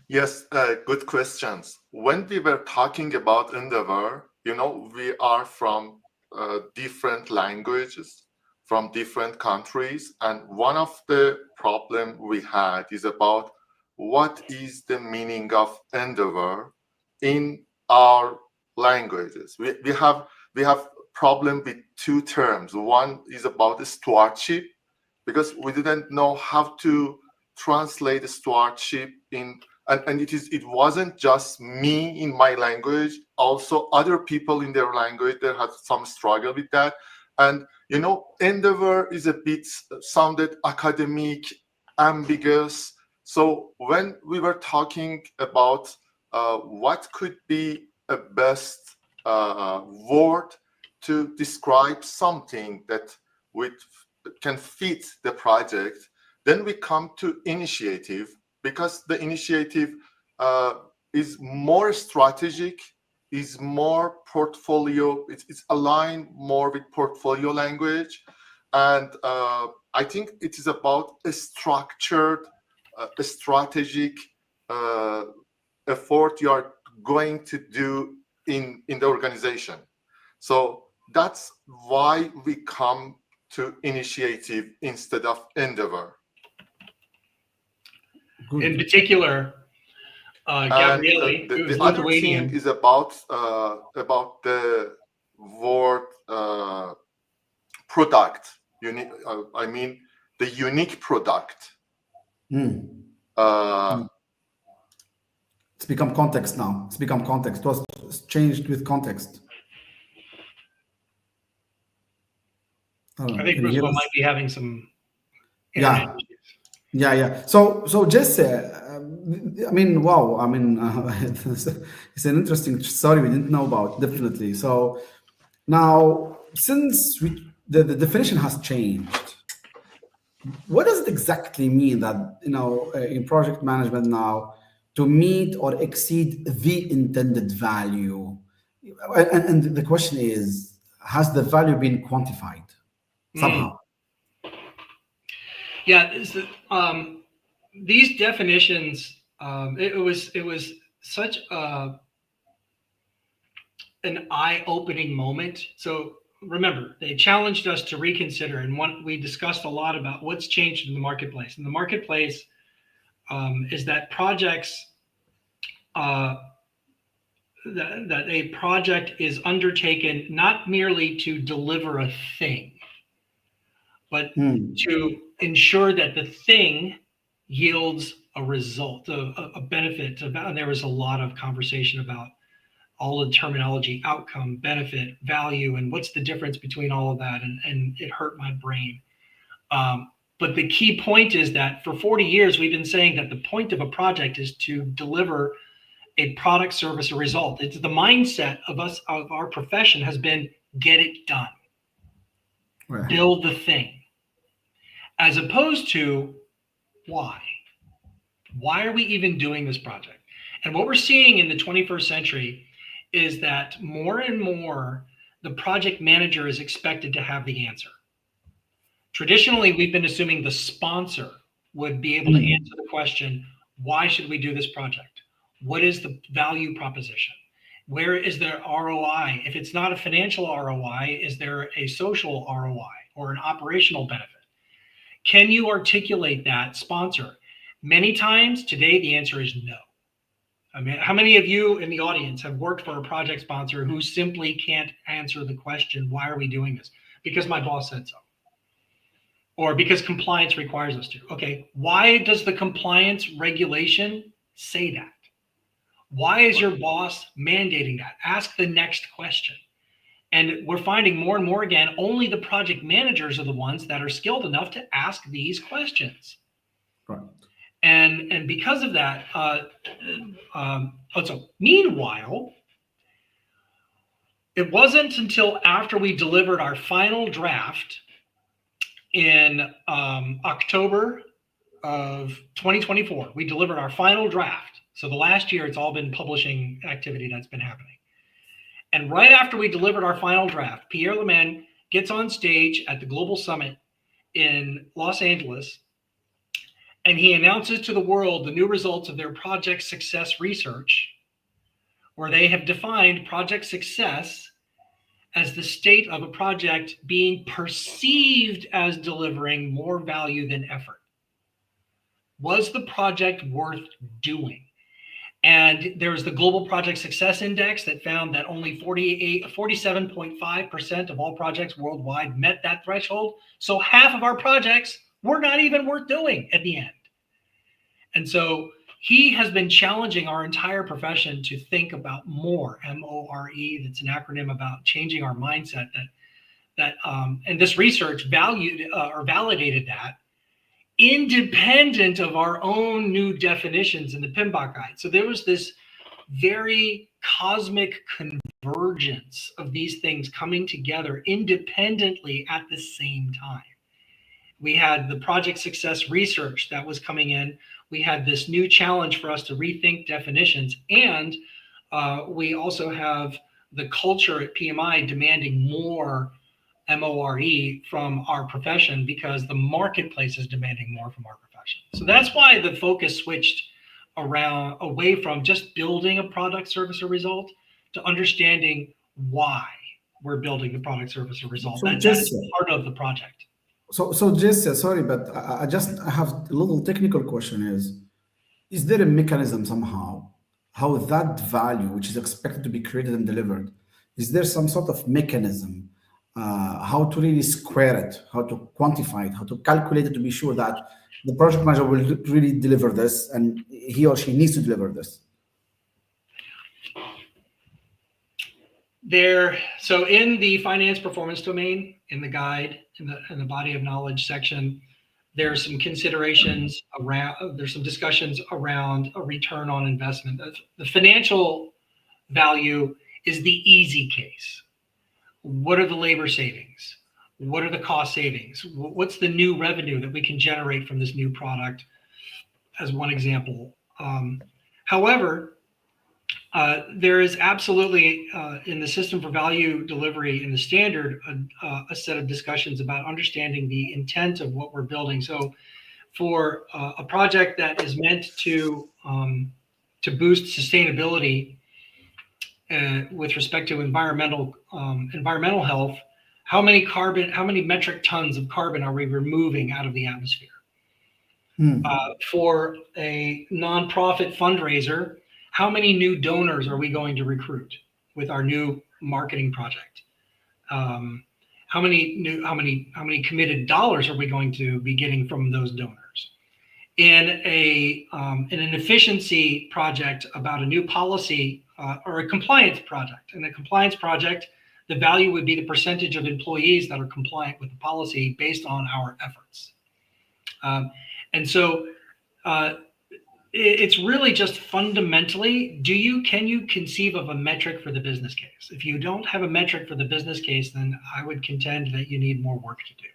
Yes, good questions. When we were talking about Endeavor, we are from different languages, from different countries, and one of the problem we had is about what is the meaning of Endeavor in our languages. We have problem with two terms. One is about stewardship, because we didn't know how to translate stewardship in, and it wasn't just me in my language, also other people in their language that had some struggle with that. And endeavor is a bit sounded academic, ambiguous. So when we were talking about what could be a best word to describe something that with can fit the project, then we come to initiative, because the initiative is more strategic, is more portfolio, it's aligned more with portfolio language. And I think it is about a structured, a strategic effort you are going to do in the organization. So that's why we come to initiative instead of endeavor. Good. In particular, Gabriele, the other thing is about the word product. I mean the unique product. It's become context now. It's become context. It was changed with context. I think Rusma might be having some internet issues. Yeah. So just, I mean, wow. I mean, it's an interesting story we didn't know about, definitely. So now, since the definition has changed, what does it exactly mean that, in project management now, to meet or exceed the intended value? And the question is, has the value been quantified somehow? Yeah, these definitions, it was such an eye-opening moment. So remember, they challenged us to reconsider, and we discussed a lot about what's changed in the marketplace. And the marketplace is that projects, that a project is undertaken not merely to deliver a thing, but to ensure that the thing yields a result, a benefit. And there was a lot of conversation about all the terminology, outcome, benefit, value, and what's the difference between all of that. And it hurt my brain. But the key point is that for 40 years, we've been saying that the point of a project is to deliver a product, service, or result. It's the mindset of our profession has been get it done, right. Build the thing, as opposed to why. Why are we even doing this project? And what we're seeing in the 21st century is that more and more the project manager is expected to have the answer. Traditionally, we've been assuming the sponsor would be able to answer the question, why should we do this project? What is the value proposition? Where is the ROI? If it's not a financial ROI, is there a social ROI or an operational benefit? Can you articulate that, sponsor? Many times today, the answer is no. I mean, how many of you in the audience have worked for a project sponsor who simply can't answer the question, why are we doing this? Because my boss said so. Or because compliance requires us to. Okay, why does the compliance regulation say that? Why is your boss mandating that? Ask the next question. And we're finding more and more again, only the project managers are the ones that are skilled enough to ask these questions. Right. And because of that, so meanwhile, it wasn't until after we delivered our final draft in October of 2024, we delivered our final draft. So the last year, it's all been publishing activity that's been happening. And right after we delivered our final draft, Pierre Lemaine gets on stage at the Global Summit in Los Angeles and he announces to the world the new results of their project success research, where they have defined project success as the state of a project being perceived as delivering more value than effort. Was the project worth doing? And there's the Global Project Success Index that found that only 47.5% of all projects worldwide met that threshold. So half of our projects were not even worth doing at the end. And so he has been challenging our entire profession to think about more, MORE. That's an acronym about changing our mindset. And this research valued or validated that, independent of our own new definitions in the PMBOK guide. So there was this very cosmic convergence of these things coming together independently at the same time. We had the project success research that was coming in. We had this new challenge for us to rethink definitions. And we also have the culture at PMI demanding more MORE from our profession because the marketplace is demanding more from our profession. So that's why the focus switched away from just building a product, service, or result to understanding why we're building the product, service, or result. So that's part of the project. So Jesse, sorry, but I have a little technical question is there a mechanism somehow how that value, which is expected to be created and delivered, is there some sort of mechanism how to really square it, how to quantify it, how to calculate it to be sure that the project manager will really deliver this and he or she needs to deliver this? So in the finance performance domain, in the guide, in the body of knowledge section, there's some considerations around, there's some discussions around a return on investment. The financial value is the easy case. What are the labor savings? What are the cost savings? What's the new revenue that we can generate from this new product, as one example. However, there is absolutely in the system for value delivery in the standard a set of discussions about understanding the intent of what we're building. So for a project that is meant to boost sustainability with respect to environmental health, how many metric tons of carbon are we removing out of the atmosphere? For a nonprofit fundraiser, how many new donors are we going to recruit with our new marketing project? How many committed dollars are we going to be getting from those donors? In an efficiency project about a new policy or a compliance project. In a compliance project, the value would be the percentage of employees that are compliant with the policy based on our efforts. And so it's really just fundamentally, can you conceive of a metric for the business case? If you don't have a metric for the business case, then I would contend that you need more work to do.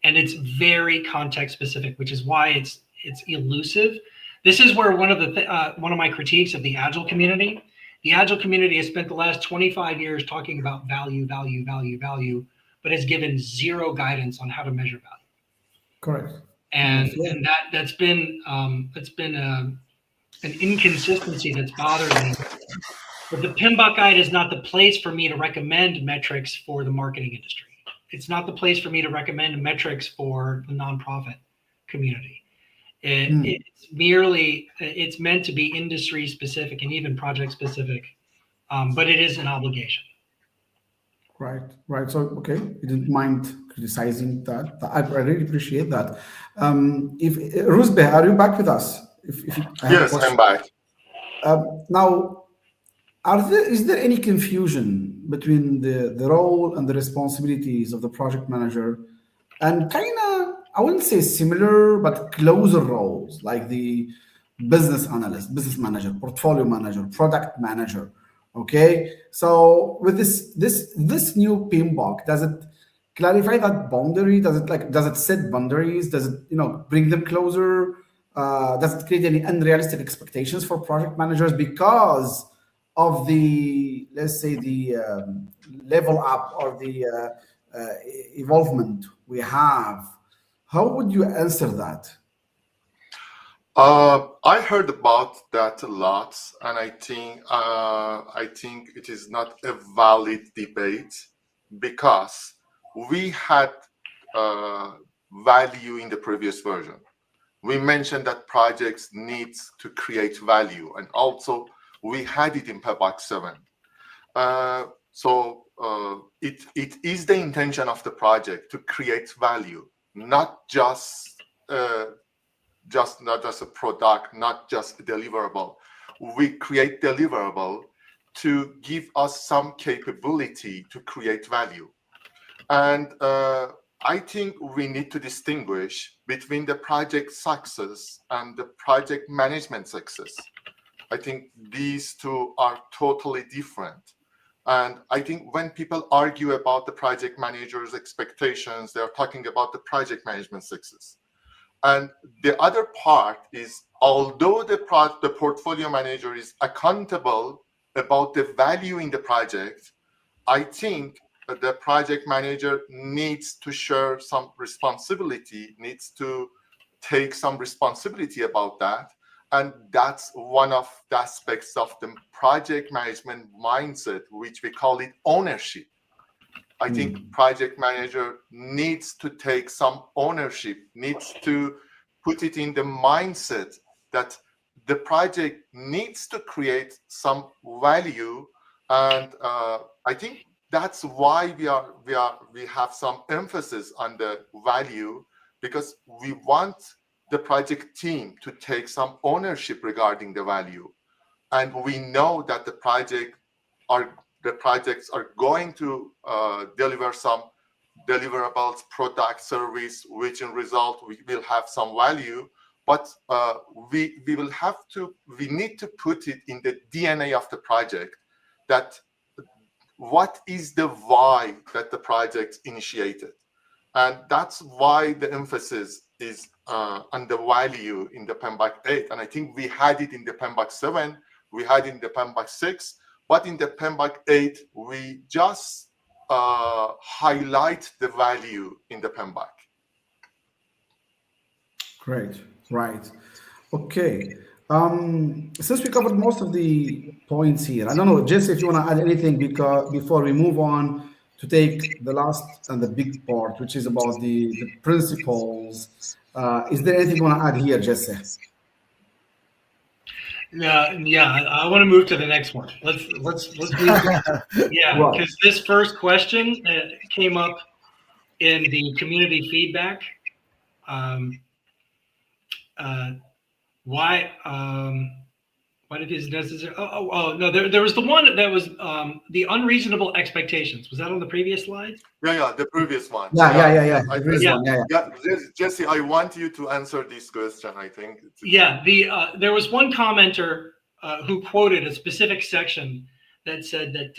And it's very context specific, which is why it's elusive. This is where one of my critiques of the Agile community. The Agile community has spent the last 25 years talking about value, but has given zero guidance on how to measure value. Correct. And that's been an inconsistency that's bothered me. But the PMBOK guide is not the place for me to recommend metrics for the marketing industry. It's not the place for me to recommend metrics for the nonprofit community. It's meant to be industry specific and even project specific, but it is an obligation. Right. So, okay, you didn't mind criticizing that. I really appreciate that. If Rusbe, are you back with us? Yes, I'm back. Now, is there any confusion between the role and the responsibilities of the project manager and kind of, I wouldn't say similar, but closer roles like the business analyst, business manager, portfolio manager, product manager? Okay, so with this new PMBOK, does it clarify that boundary? Does it set boundaries? Does it bring them closer? Does it create any unrealistic expectations for project managers because of the, let's say, the level up or the evolvement we have? How would you answer that? I heard about that a lot, and I think it is not a valid debate because we had value in the previous version. We mentioned that projects need to create value, and also we had it in PMBOK 7. It is the intention of the project to create value, not just not just a product, not just a deliverable. We create deliverable to give us some capability to create value. And I think we need to distinguish between the project success and the project management success. I think these two are totally different. And I think when people argue about the project manager's expectations, they're talking about the project management success. And the other part is, although the portfolio manager is accountable about the value in the project, I think the project manager needs to share some responsibility, needs to take some responsibility about that. And that's one of the aspects of the project management mindset, which we call it ownership. I think project manager needs to take some ownership, needs to put it in the mindset that the project needs to create some value. And I think that's why we have some emphasis on the value, because we want the project team to take some ownership regarding the value. And we know that the projects are going to deliver some deliverables, product, service, which in result we will have some value. But we need to put it in the DNA of the project, that what is the why that the project initiated. And that's why the emphasis is on the value in the PMBOK 8. And I think we had it in the PMBOK 7, we had it in the PMBOK 6, but in the PMBOK 8, we just highlight the value in the PMBOK. Great, right. Okay. Since we covered most of the points here, I don't know, Jess, if you want to add anything before we move on to take the last and the big part, which is about the principles. Is there anything you want to add here, Jesse? Yeah, I want to move to the next one. Let's move. Yeah, because this first question came up in the community feedback. Why did this necessary? No, there was the one that was the unreasonable expectations. Was that on the previous slide? Yeah, the previous one. Yeah. Jesse, I want you to answer this question, I think. Yeah, there was one commenter who quoted a specific section that said that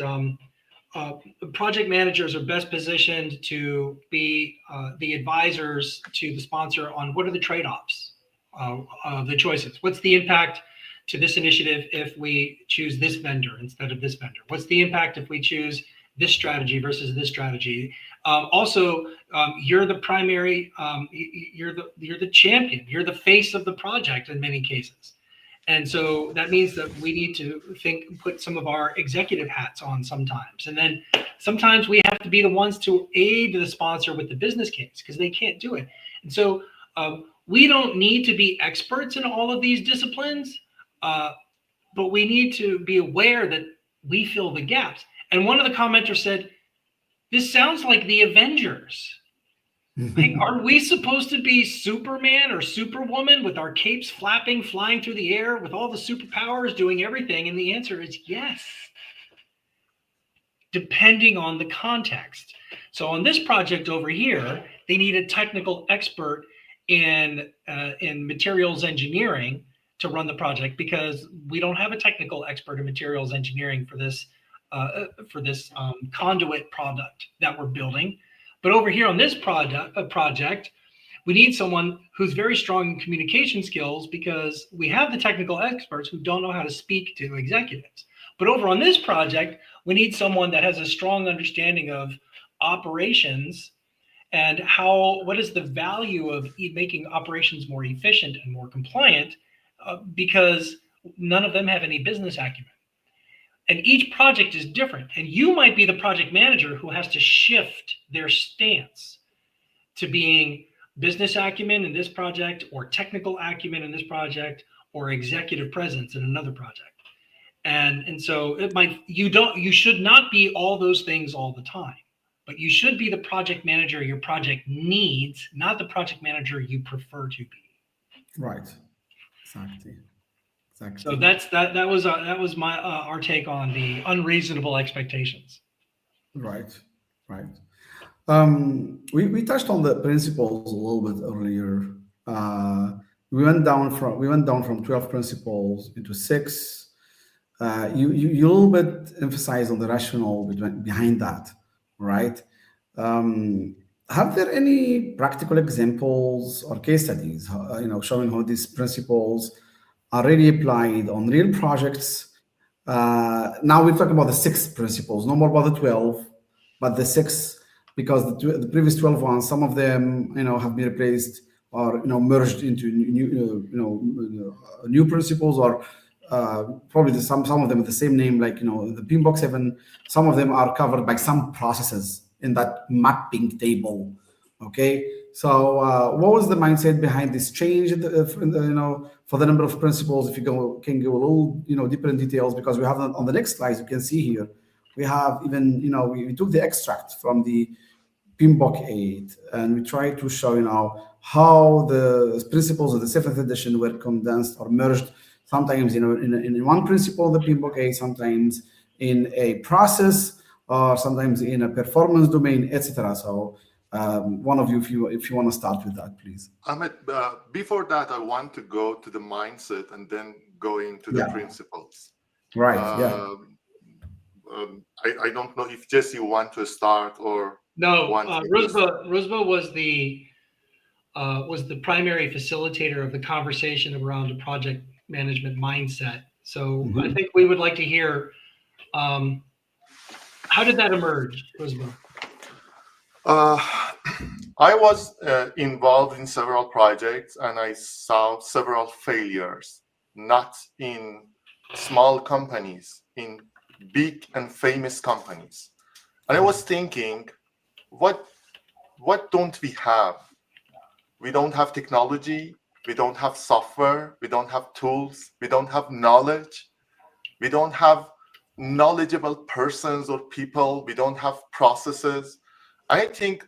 project managers are best positioned to be the advisors to the sponsor on what are the trade-offs of the choices. What's the impact to this initiative if we choose this vendor instead of this vendor? What's the impact if we choose this strategy versus this strategy? You're the primary, you're the champion, you're the face of the project in many cases. And so that means that we need to put some of our executive hats on sometimes. And then sometimes we have to be the ones to aid the sponsor with the business case because they can't do it. And so we don't need to be experts in all of these disciplines, but we need to be aware that we fill the gaps. And one of the commenters said, this sounds like the Avengers. Like, are we supposed to be Superman or Superwoman with our capes flapping, flying through the air with all the superpowers, doing everything? And the answer is yes, depending on the context. So on this project over here, they need a technical expert in materials engineering to run the project because we don't have a technical expert in materials engineering for this conduit product that we're building. But over here on this project, we need someone who's very strong in communication skills because we have the technical experts who don't know how to speak to executives. But over on this project, we need someone that has a strong understanding of operations and what is the value of making operations more efficient and more compliant. because none of them have any business acumen. And each project is different. And you might be the project manager who has to shift their stance to being business acumen in this project, or technical acumen in this project, or executive presence in another project. And so you should not be all those things all the time, but you should be the project manager your project needs, not the project manager you prefer to be. Right. Exactly. So that was my our take on the unreasonable expectations. Right. Right. We touched on the principles a little bit earlier. We went down from 12 principles into six. You a little bit emphasize on the rationale behind that, right? Have there any practical examples or case studies, showing how these principles are really applied on real projects? Now we're talking about the six principles, no more about the 12, but the six, because the previous 12 ones, some of them, have been replaced or, merged into new principles, or probably some of them with the same name, like, the PMBOK 7, some of them are covered by some processes in that mapping table. Okay. So what was the mindset behind this change for the number of principles? If you can go a little, deeper in details, because we have on the next slides, you can see here, we have even, we took the extract from the PMBOK 8, and we tried to show, how the principles of the 7th edition were condensed or merged, sometimes, in one principle, the PMBOK 8, sometimes in a process, or sometimes in a performance domain, etc. So one of you, if you want to start with that, please. Ahmed, before that, I want to go to the mindset and then go into the principles. Right. I don't know if Jesse want to start or no. Rusba was the primary facilitator of the conversation around a project management mindset. So I think we would like to hear, how did that emerge, Rusba? I was involved in several projects, and I saw several failures, not in small companies, in big and famous companies. And I was thinking, what don't we have? We don't have technology, we don't have software, we don't have tools, we don't have knowledge, we don't have knowledgeable persons or people, we don't have processes. I think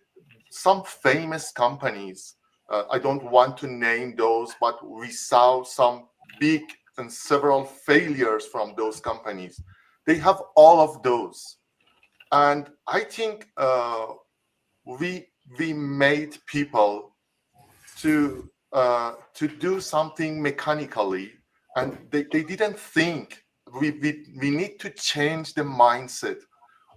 some famous companies, I don't want to name those, but we saw some big and several failures from those companies. They have all of those. And I think we made people to do something mechanically, and they didn't think. We need to change the mindset.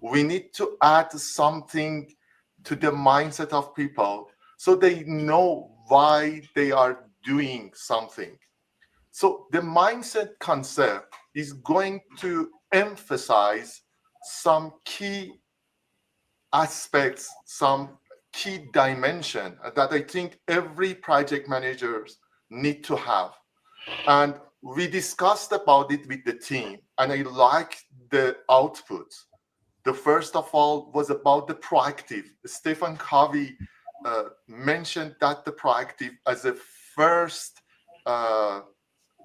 We need to add something to the mindset of people so they know why they are doing something. So the mindset concept is going to emphasize some key aspects, some key dimension that I think every project managers need to have. And we discussed about it with the team, and I like the output. The first of all was about the proactive. Stephen Covey mentioned that the proactive as a first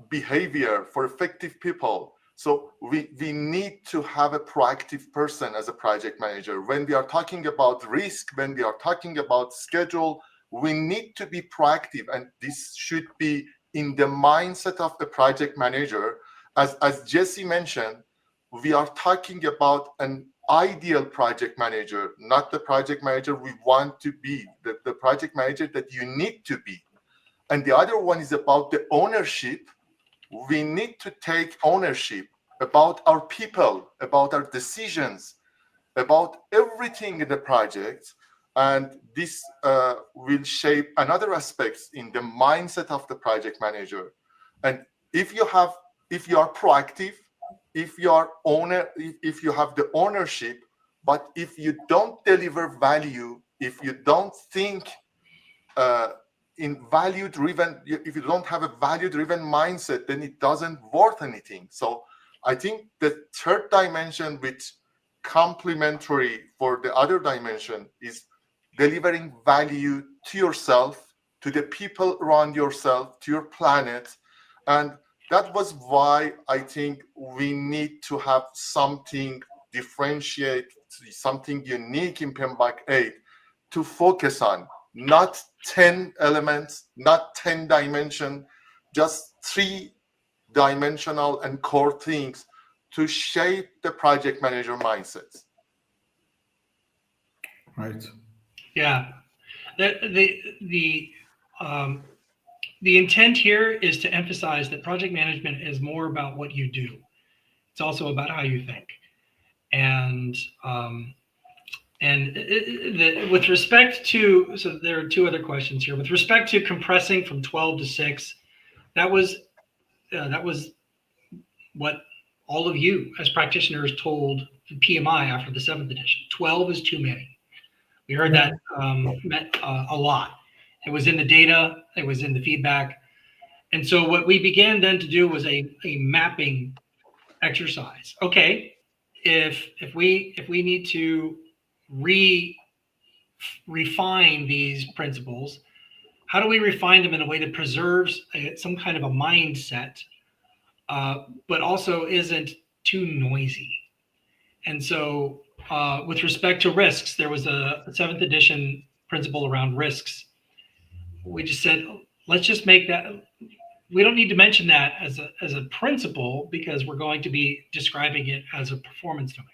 behavior for effective people. So we need to have a proactive person as a project manager. When we are talking about risk, when we are talking about schedule, we need to be proactive. And this should be in the mindset of the project manager. As Jesse mentioned, we are talking about an ideal project manager, not the project manager we want to be, the project manager that you need to be. And the other one is about the ownership. We need to take ownership about our people, about our decisions, about everything in the project. And this will shape another aspects in the mindset of the project manager. And if you are proactive, if you are if you have the ownership, but if you don't deliver value, if you don't think in value driven, if you don't have a value driven mindset, then it doesn't worth anything. So I think the third dimension, which complementary for the other dimension, is delivering value to yourself, to the people around yourself, to your planet. And that was why I think we need to have something differentiate, something unique in PMBOK 8 to focus on. Not 10 elements, not 10 dimension, just 3-dimensional and core things to shape the project manager mindset. Right. Yeah. The intent here is to emphasize that project management is more about what you do. It's also about how you think. And with respect to, so there are two other questions here. With respect to compressing from 12 to 6, that was what all of you as practitioners told PMI after the 7th edition. 12 is too many. We heard that a lot. It was in the data, it was in the feedback. And so what we began then to do was a mapping exercise. Okay, if we need to refine these principles, how do we refine them in a way that preserves some kind of a mindset, but also isn't too noisy? And so with respect to risks, there was a 7th edition principle around risks. We just said, let's just make that, we don't need to mention that as a principle because we're going to be describing it as a performance domain.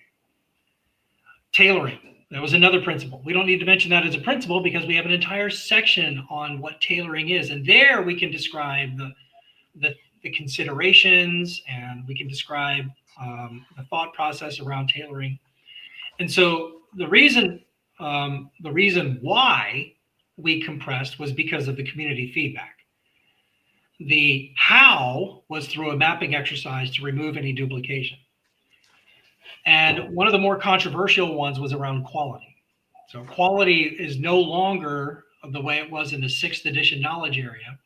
Tailoring, that was another principle. We don't need to mention that as a principle because we have an entire section on what tailoring is. And there we can describe the considerations, and we can describe the thought process around tailoring. And so the reason why we compressed was because of the community feedback. The how was through a mapping exercise to remove any duplication. And one of the more controversial ones was around quality. So quality is no longer the way it was in the 6th edition knowledge area,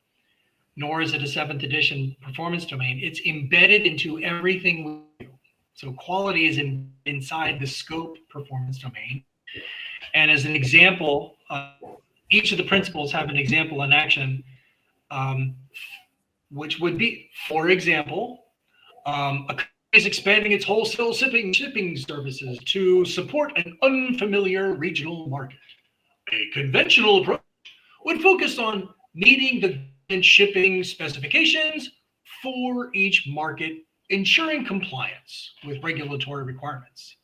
nor is it a 7th edition performance domain. It's embedded into everything we do. So quality is inside the scope performance domain. And as an example, each of the principles have an example in action, which would be, for example, a company is expanding its wholesale shipping services to support an unfamiliar regional market. A conventional approach would focus on meeting the shipping specifications for each market, ensuring compliance with regulatory requirements.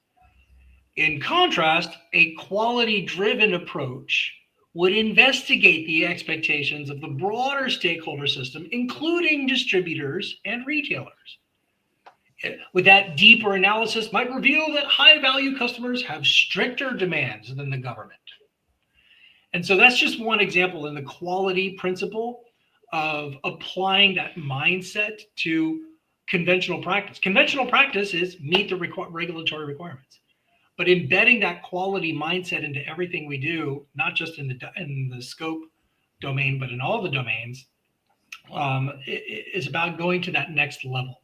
In contrast, a quality-driven approach would investigate the expectations of the broader stakeholder system, including distributors and retailers. With that deeper analysis might reveal that high-value customers have stricter demands than the government. And so that's just one example in the quality principle of applying that mindset to conventional practice. Conventional practice is meet the regulatory requirements, but embedding that quality mindset into everything we do, not just in the scope domain, but in all the domains, is about going to that next level.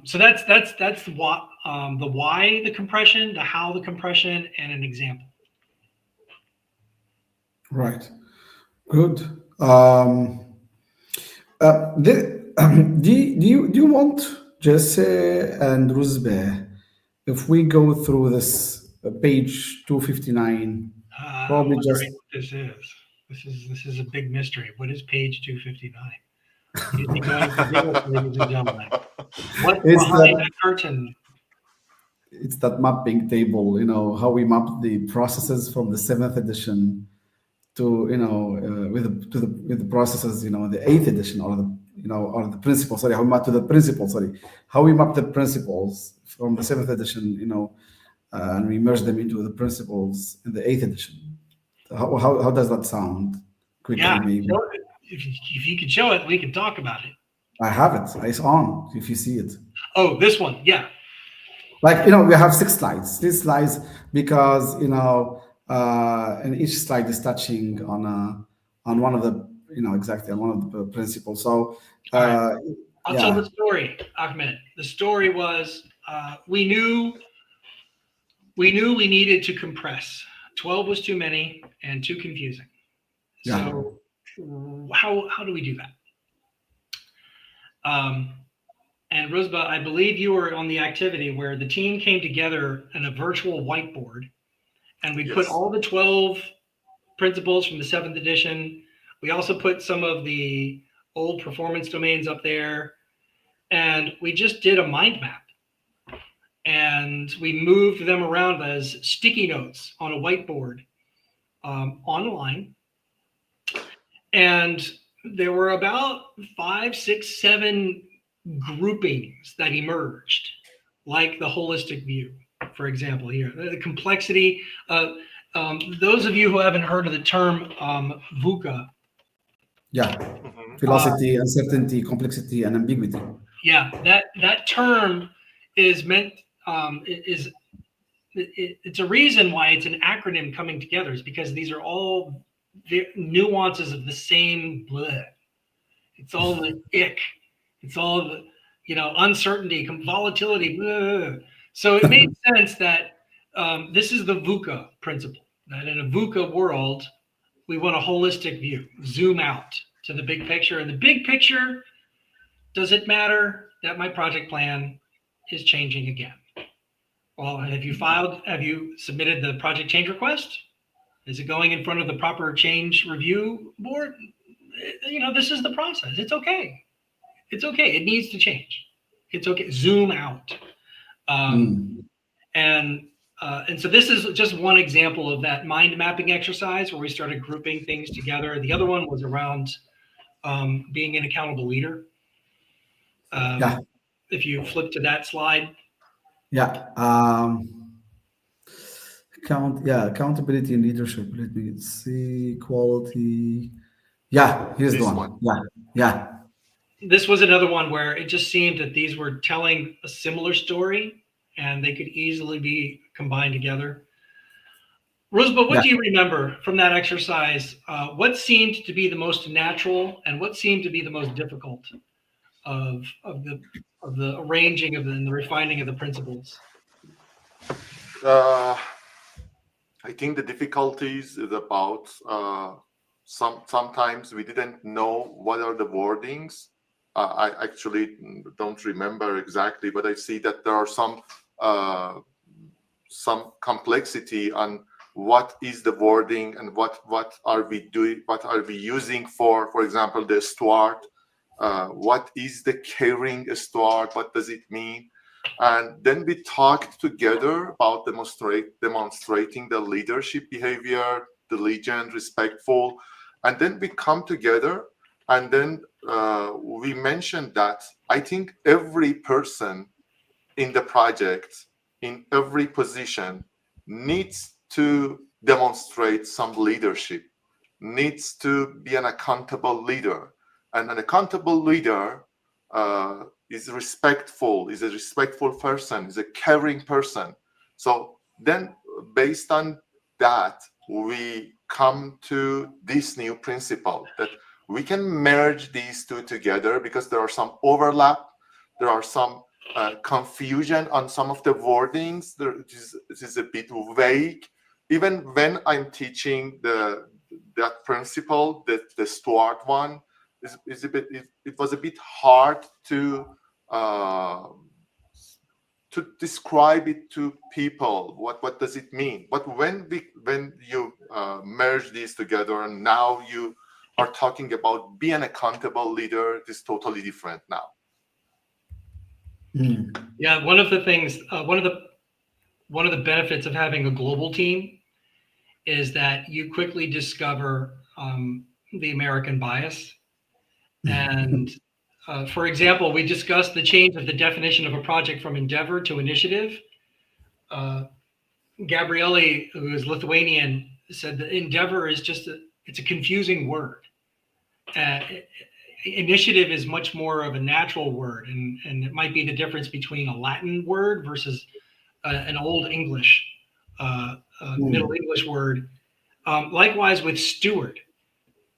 So that's what the why the compression, the how the compression, and an example. Right. Good. Do you want Jesse and Ruzbe, if we go through this page 259, probably just what this is a big mystery. What is page 259? Is he going to give us, ladies and gentlemen? What's behind that curtain? It's that mapping table, how we map the processes from the 7th edition to, with the processes, the 8th edition, or the principles. Sorry, how we map to the principles. Sorry, how we map the principles from the 7th edition, and we merge them into the principles in the 8th edition. How does that sound? Quickly, yeah, maybe. If you could show it, we can talk about it. I have it. It's on. If you see it. Oh, this one, yeah. Like we have 6 slides. 6 slides because and each slide is touching on on one of the, exactly on one of the principles. So, All right. I'll tell yeah, the story, Ahmed. The story was we knew we needed to compress. 12 was too many and too confusing. yeah, So how do we do that? And Rosba, I believe you were on the activity where the team came together in a virtual whiteboard, and we put Yes. all the 12 principles from the 7th edition. We also put some of the old performance domains up there, and we just did a mind map. And we moved them around as sticky notes on a whiteboard online. And there were about 5, 6, 7 groupings that emerged, like the holistic view, for example, here. The complexity. Those of you who haven't heard of the term VUCA, yeah. Mhm. Velocity, uncertainty, complexity, and ambiguity. yeah, that term is meant it's a reason why it's an acronym coming together, is because these are all the nuances of the same bleh. It's all the ick. It's all the, uncertainty, volatility. Bleh. So it made sense that this is the VUCA principle, that in a VUCA world, we want a holistic view, zoom out to the big picture. And the big picture, does it matter that my project plan is changing again? Well, have you submitted the project change request? Is it going in front of the proper change review board? This is the process. It's okay. It's okay. It needs to change. It's okay. Zoom out. And so this is just one example of that mind mapping exercise where we started grouping things together. The other one was around being an accountable leader. Yeah. If you flip to that slide. Yeah. Accountability and leadership. Let me see. Quality. Yeah, here's the This one. one. Yeah. This was another one where it just seemed that these were telling a similar story and they could easily be combined together. Rosebud, what do you remember from that exercise? What seemed to be the most natural and what seemed to be the most difficult of the arranging of and the refining of the principles? I think the difficulties is about sometimes we didn't know what are the wordings. I actually don't remember exactly, but I see that there are some complexity on what is the wording and what are we doing, what are we using for example, the steward. What is the caring steward? What does it mean? And then we talked together about demonstrating the leadership behavior, diligent, respectful. And then we come together and then we mentioned that I think every person in the project, in every position, needs to demonstrate some leadership, needs to be an accountable leader. And an accountable leader is a respectful person, is a caring person. So then based on that, we come to this new principle that we can merge these two together because there are some overlap, there are some confusion on some of the wordings. It is a bit vague. Even when I'm teaching that principle, the steward one, it was a bit hard to describe it to people. What does it mean? But when you merge these together, and now you are talking about being an accountable leader, it is totally different now. Yeah, one of the things, one of the benefits of having a global team is that you quickly discover the American bias. And for example, we discussed the change of the definition of a project from endeavor to initiative. Gabriele, who is Lithuanian, said that endeavor is it's a confusing word. Initiative is much more of a natural word, and it might be the difference between a Latin word versus an Old English, Middle English word. Likewise with steward.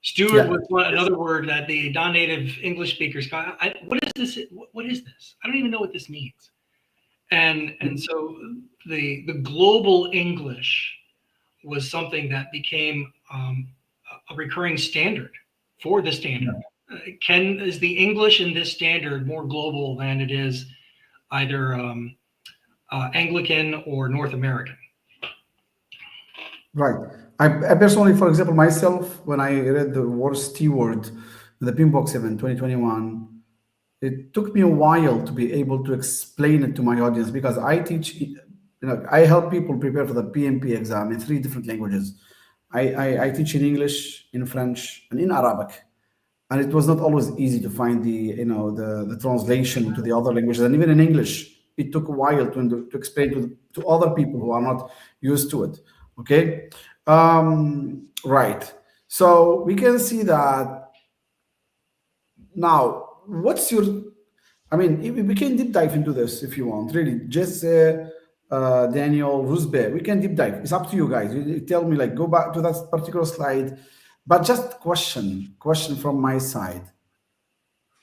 Steward Yeah. was another word that the non-native English speakers got. What is this? What is this? I don't even know what this means. And so the global English was something that became a recurring standard for the standard. Is the English in this standard more global than it is either Anglican or North American? Right. I personally, for example, myself, when I read the word steward in the PMBOK 7 2021, it took me a while to be able to explain it to my audience because I teach, I help people prepare for the PMP exam in 3 different languages. I teach in English, in French, and in Arabic. And it was not always easy to find the translation to the other languages. And even in English, it took a while to explain to other people who are not used to it. Okay. Right. So we can see that now. What's your? I mean, we can deep dive into this if you want. Really, just Daniel Rusbe. We can deep dive. It's up to you guys. You tell me, like, go back to that particular slide. But just question from my side.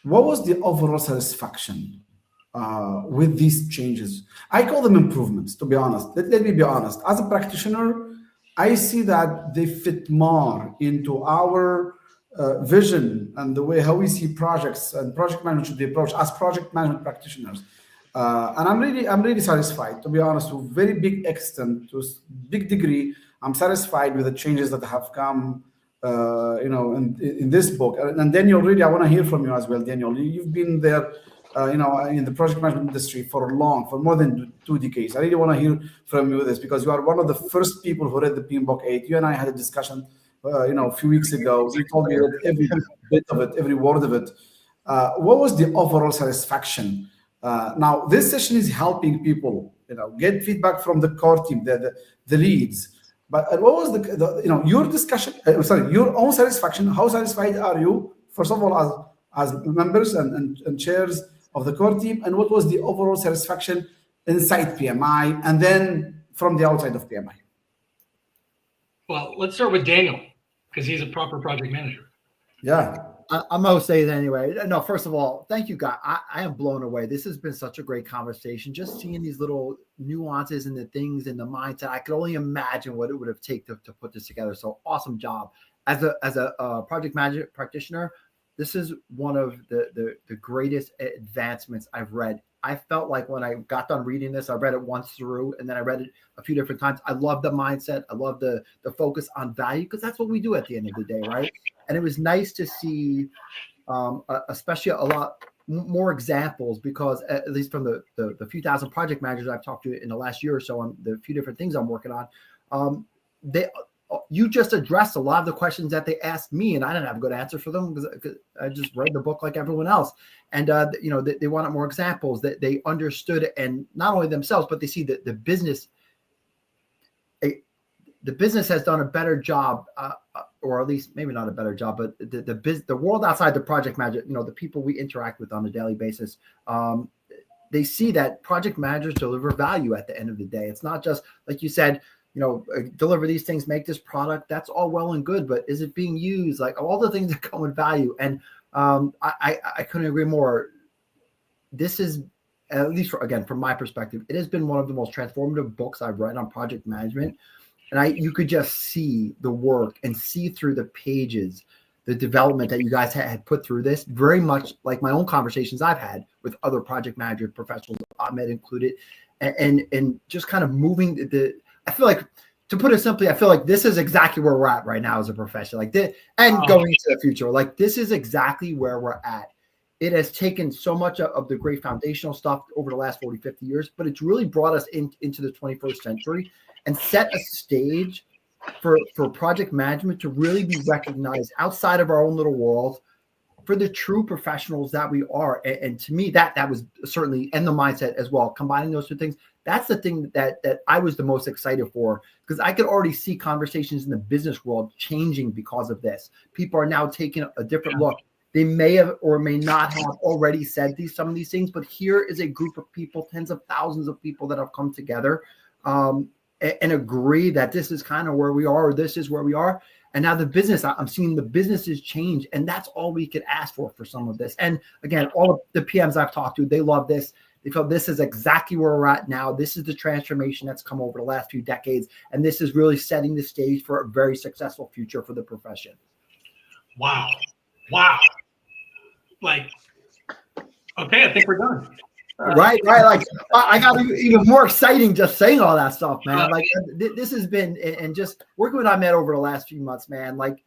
What was the overall satisfaction with these changes? I call them improvements, to be honest. Let me be honest. As a practitioner, I see that they fit more into our vision and the way how we see projects and project management should be approached as project management practitioners. And I'm really satisfied, to be honest, to a very big extent, to a big degree. I'm satisfied with the changes that have come in this book. And Daniel, really, I want to hear from you as well. Daniel, you've been there, in the project management industry for more than 2 decades. I really want to hear from you this because you are one of the first people who read the PMBOK 8. You and I had a discussion, a few weeks ago. You told me that every bit of it, every word of it. What was the overall satisfaction? Now, this session is helping people, get feedback from the core team, the leads. But what was your discussion? Your own satisfaction. How satisfied are you? First of all, as members and chairs of the core team, and what was the overall satisfaction inside PMI, and then from the outside of PMI? Well, let's start with Daniel because he's a proper project manager. Yeah. I'm going to say it anyway. No, first of all, thank you, guys. I am blown away. This has been such a great conversation. Just seeing these little nuances and the things in the mindset. I could only imagine what it would have taken to put this together. So awesome job. As a project management practitioner, this is one of the greatest advancements I've read. I felt like when I got done reading this, I read it once through, and then I read it a few different times. I love the mindset. I love the focus on value because that's what we do at the end of the day, right? And it was nice to see, especially a lot more examples because at least from the few thousand project managers I've talked to in the last year or so on the few different things I'm working on, you just addressed a lot of the questions that they asked me, and I didn't have a good answer for them because I just read the book like everyone else. And they wanted more examples that they understood, and not only themselves, but they see that the business has done a better job, or at least maybe not a better job, but the world outside the project manager, the people we interact with on a daily basis, they see that project managers deliver value at the end of the day. It's not just like you said, deliver these things, make this product. That's all well and good, but is it being used? Like all the things that come with value. And I couldn't agree more. This is, at least from my perspective, it has been one of the most transformative books I've read on project management. And you could just see the work and see through the pages, the development that you guys had put through this, very much like my own conversations I've had with other project manager professionals, Ahmed included, and just kind of moving I feel like, to put it simply, I feel like this is exactly where we're at right now as a profession, like this, and going into the future. Like this is exactly where we're at. It has taken so much of the great foundational stuff over the last 40, 50 years, but it's really brought us into the 21st century and set a stage for project management to really be recognized outside of our own little world for the true professionals that we are. And to me, that was certainly, and the mindset as well, combining those 2 things. That's the thing that I was the most excited for, because I could already see conversations in the business world changing because of this. People are now taking a different look. They may have or may not have already said some of these things, but here is a group of people, tens of thousands of people that have come together and agree that this is kind of where we are, or this is where we are. And now the business, I'm seeing the businesses change, and that's all we could ask for some of this. And again, all of the PMs I've talked to, they love this. They feel this is exactly where we're at now. This is the transformation that's come over the last few decades, and this is really setting the stage for a very successful future for the profession. Wow. Like, okay, I think we're done. Right. Like I got even more exciting just saying all that stuff, man. Like this has been, and just working with Ahmed over the last few months, man. Like,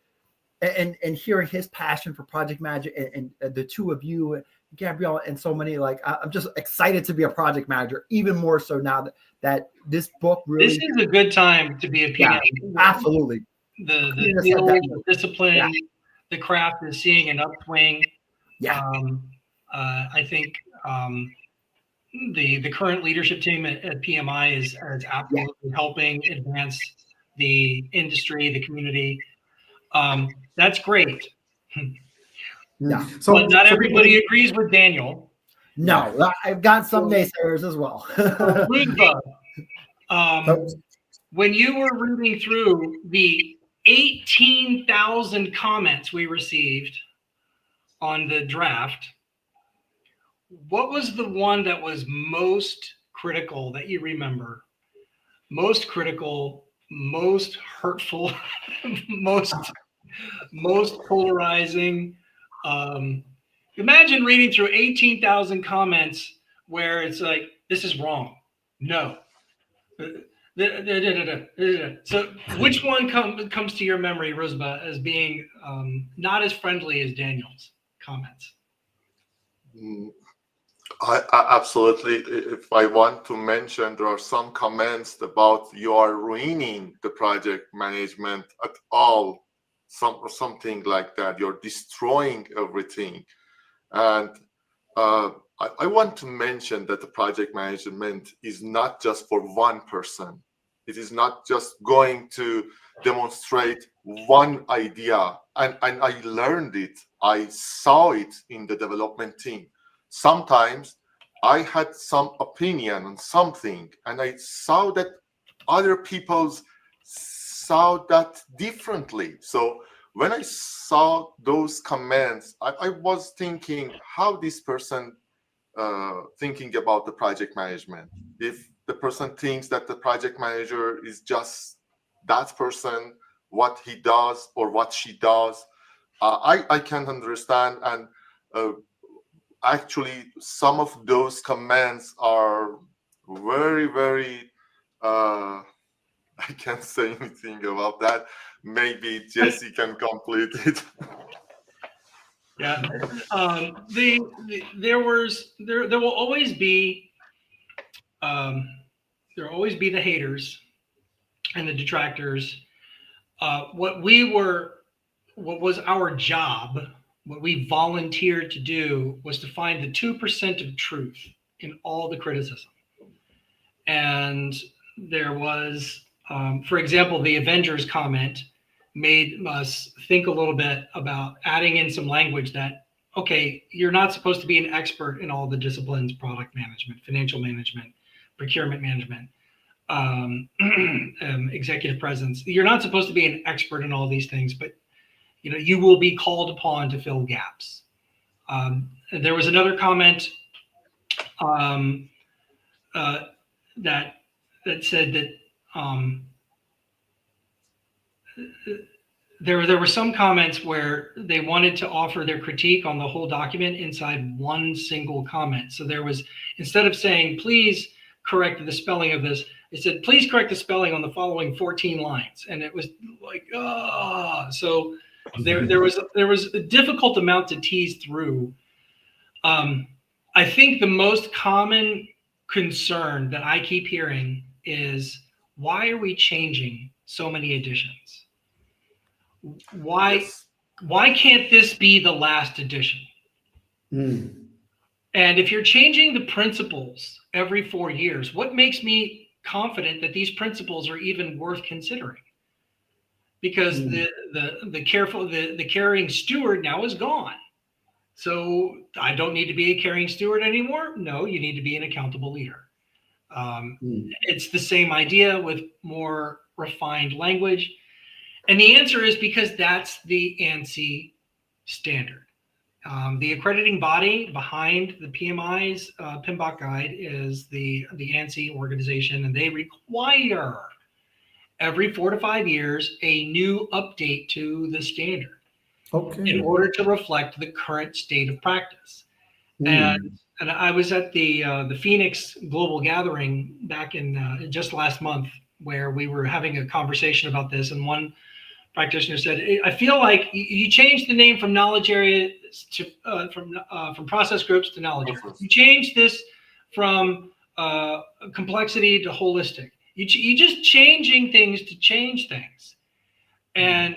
and hearing his passion for project management, and the two of you, Gabrielle, and so many. Like, I'm just excited to be a project manager, even more so now that this book really. This is a good time to be a PM. Yeah, absolutely. The skill, the discipline, the craft is seeing an upswing. Yeah. I think. The current leadership team at PMI is absolutely helping advance the industry, the community. That's great. Yeah. But not everybody agrees with Daniel. No, I've got some naysayers as well. When you were reading through the 18,000 comments we received on the draft, what was the one that was most critical that you remember? Most critical, most hurtful, most polarizing. Imagine reading through 18,000 comments where it's like, this is wrong. No. So which one comes to your memory, Rosba, as being not as friendly as Daniel's comments? I absolutely. If I want to mention, there are some comments about you are ruining the project management at all, something like that. You're destroying everything, and I want to mention that the project management is not just for one person. It is not just going to demonstrate one idea, and I learned it. I saw it in the development team. Sometimes I had some opinion on something, and I saw that other people saw that differently. So when I saw those comments, I was thinking how this person thinking about the project management. If the person thinks that the project manager is just that person, what he does or what she does, I can't understand. And actually, some of those comments are very, very, I can't say anything about that. Maybe Jesse can complete it. Yeah. There will always be the haters and the detractors. What was our job, what we volunteered to do, was to find the 2% of truth in all the criticism. And there was, for example, the Avengers comment made us think a little bit about adding in some language that, okay, you're not supposed to be an expert in all the disciplines: product management, financial management, procurement management, executive presence. You're not supposed to be an expert in all these things, but you will be called upon to fill gaps. There was another comment that said that there were some comments where they wanted to offer their critique on the whole document inside one single comment. So there was, instead of saying, please correct the spelling of this, it said, please correct the spelling on the following 14 lines. And it was like, so there was a difficult amount to tease through. I think the most common concern that I keep hearing is, why are we changing so many editions? Why can't this be the last edition? And if you're changing the principles every 4 years, what makes me confident that these principles are even worth considering? Because the caring steward now is gone. So I don't need to be a caring steward anymore. No, you need to be an accountable leader. It's the same idea with more refined language. And the answer is because that's the ANSI standard. The accrediting body behind the PMI's PMBOK guide is the ANSI organization, and they require every 4 to 5 years a new update to the standard in order to reflect the current state of practice. And I was at the Phoenix Global Gathering back in just last month, where we were having a conversation about this, and one practitioner said, "I feel like you changed the name from knowledge areas to from process groups to knowledge areas. You changed this from complexity to holistic. You just changing things to change things." And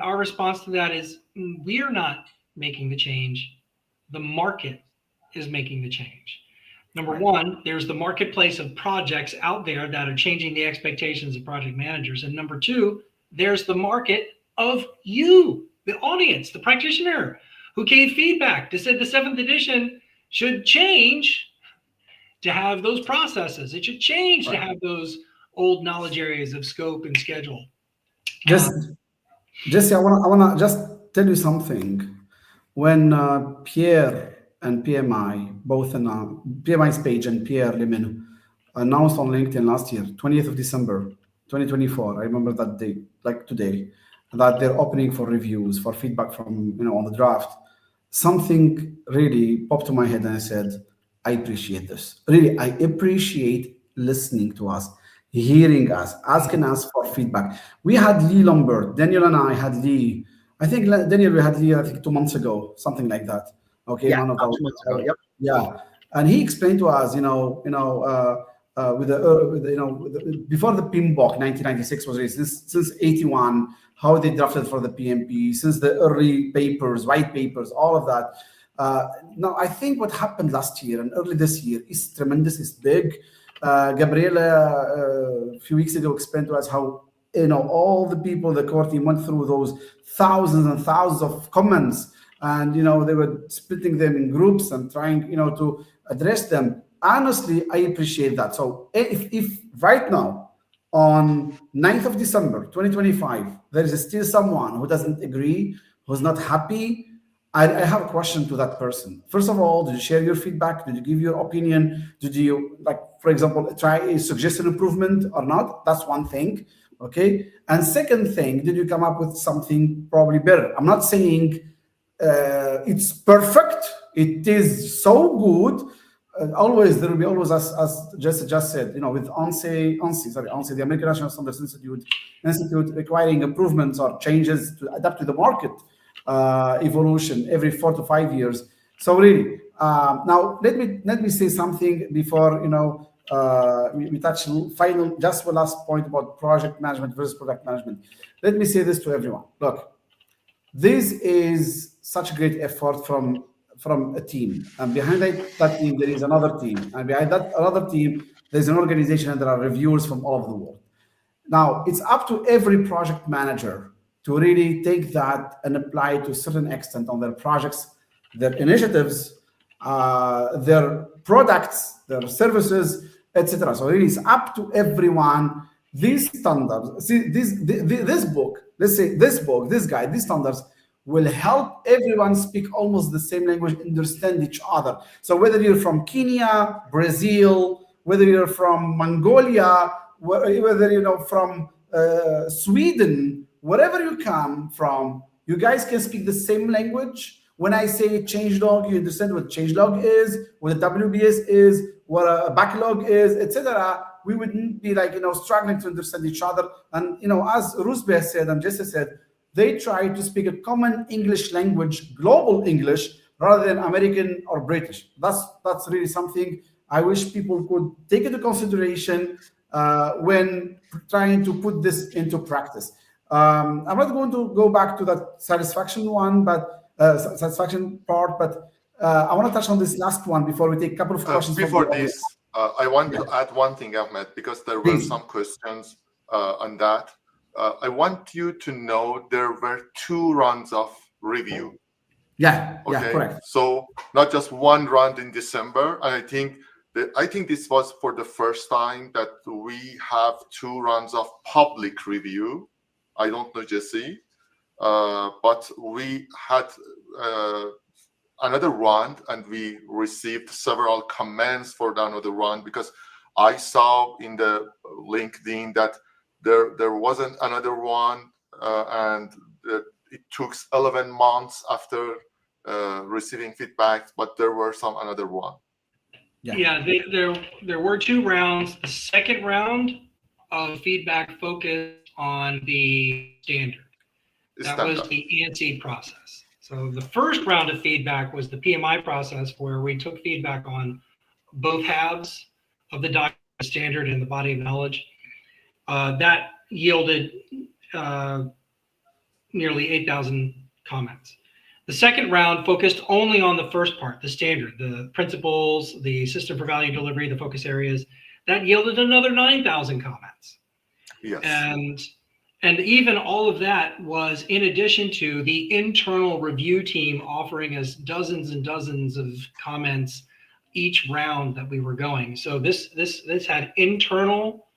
our response to that is, we are not making the change. The market is making the change. Number one, there's the marketplace of projects out there that are changing the expectations of project managers. And number two, there's the market of you, the audience, the practitioner, who gave feedback that said the 7th edition should change to have those processes. It should change to have those old knowledge areas of scope and schedule. Jesse, I wanna just tell you something. When Pierre and PMI, both on PMI's page and Pierre Lemenu, announced on LinkedIn last year, 20th of December, 2024, I remember that day, like today, that they're opening for reviews, for feedback from, on the draft. Something really popped to my head, and I said, I appreciate this. Really, I appreciate listening to us, hearing us, asking us for feedback. We had Lee Lombard, Daniel and I had Lee. I think Daniel, we had Lee, I think 2 months ago, something like that. Okay, Yeah, one of 2 months ago. Yep. Yeah, and he explained to us, before the PMBOK 1996 was released, since 81, how they drafted for the PMP, since the early papers, white papers, all of that. Now, I think what happened last year and early this year is tremendous, is big. Gabriela, a few weeks ago, explained to us how, all the people, the core team went through those thousands and thousands of comments, and, they were splitting them in groups and trying, to address them. Honestly, I appreciate that. So if right now, on 9th of December, 2025, there is still someone who doesn't agree, who's not happy, I have a question to that person. First of all, did you share your feedback? Did you give your opinion? Did you, for example, suggest an improvement or not? That's one thing, okay? And second thing, did you come up with something probably better? I'm not saying it's perfect. It is so good. Always, there will be always, as Jesse just said, with ANSI, the American National Standards Institute requiring improvements or changes to adapt to the market evolution every 4 to 5 years. So really, now let me say something before we touch just one last point about project management versus product management. Let me say this to everyone. Look, this is such a great effort from a team, and behind that team there is another team, and behind that another team there's an organization, and there are reviewers from all over the world. Now it's up to every project manager to really take that and apply it to a certain extent on their projects, their initiatives, their products, their services, etc. So really it's up to everyone. These standards, see this book, let's say this guide, these standards will help everyone speak almost the same language, understand each other. So whether you're from Kenya, Brazil, whether you're from Mongolia, whether from Sweden, wherever you come from, you guys can speak the same language. When I say changelog, you understand what changelog is, what a WBS is, what a backlog is, etc. We wouldn't be struggling to understand each other. And as Rusbe has said and Jesse said, they try to speak a common English language, global English, rather than American or British. That's really something I wish people could take into consideration when trying to put this into practice. I'm not going to go back to that satisfaction part, but I want to touch on this last one before we take a couple of questions. Before this, I want to add one thing, Ahmed, because there were some questions on that. I want you to know there were 2 rounds of review. Yeah, okay? Yeah, correct. So not just one round in December. And I think this was for the first time that we have 2 rounds of public review. I don't know Jesse, but we had another round, and we received several comments for the another round, because I saw in the LinkedIn that there wasn't another one, and it took 11 months after receiving feedback, but there were some another one. Yeah, there were 2 rounds. The second round of feedback focused on the standard. That was the ANSI process. So the first round of feedback was the PMI process, where we took feedback on both halves of the document, standard and the body of knowledge. That yielded nearly 8,000 comments. The second round focused only on the first part, the standard, the principles, the system for value delivery, the focus areas. That yielded another 9,000 comments. Yes. And even all of that was in addition to the internal review team offering us dozens and dozens of comments each round that we were going. So this had internal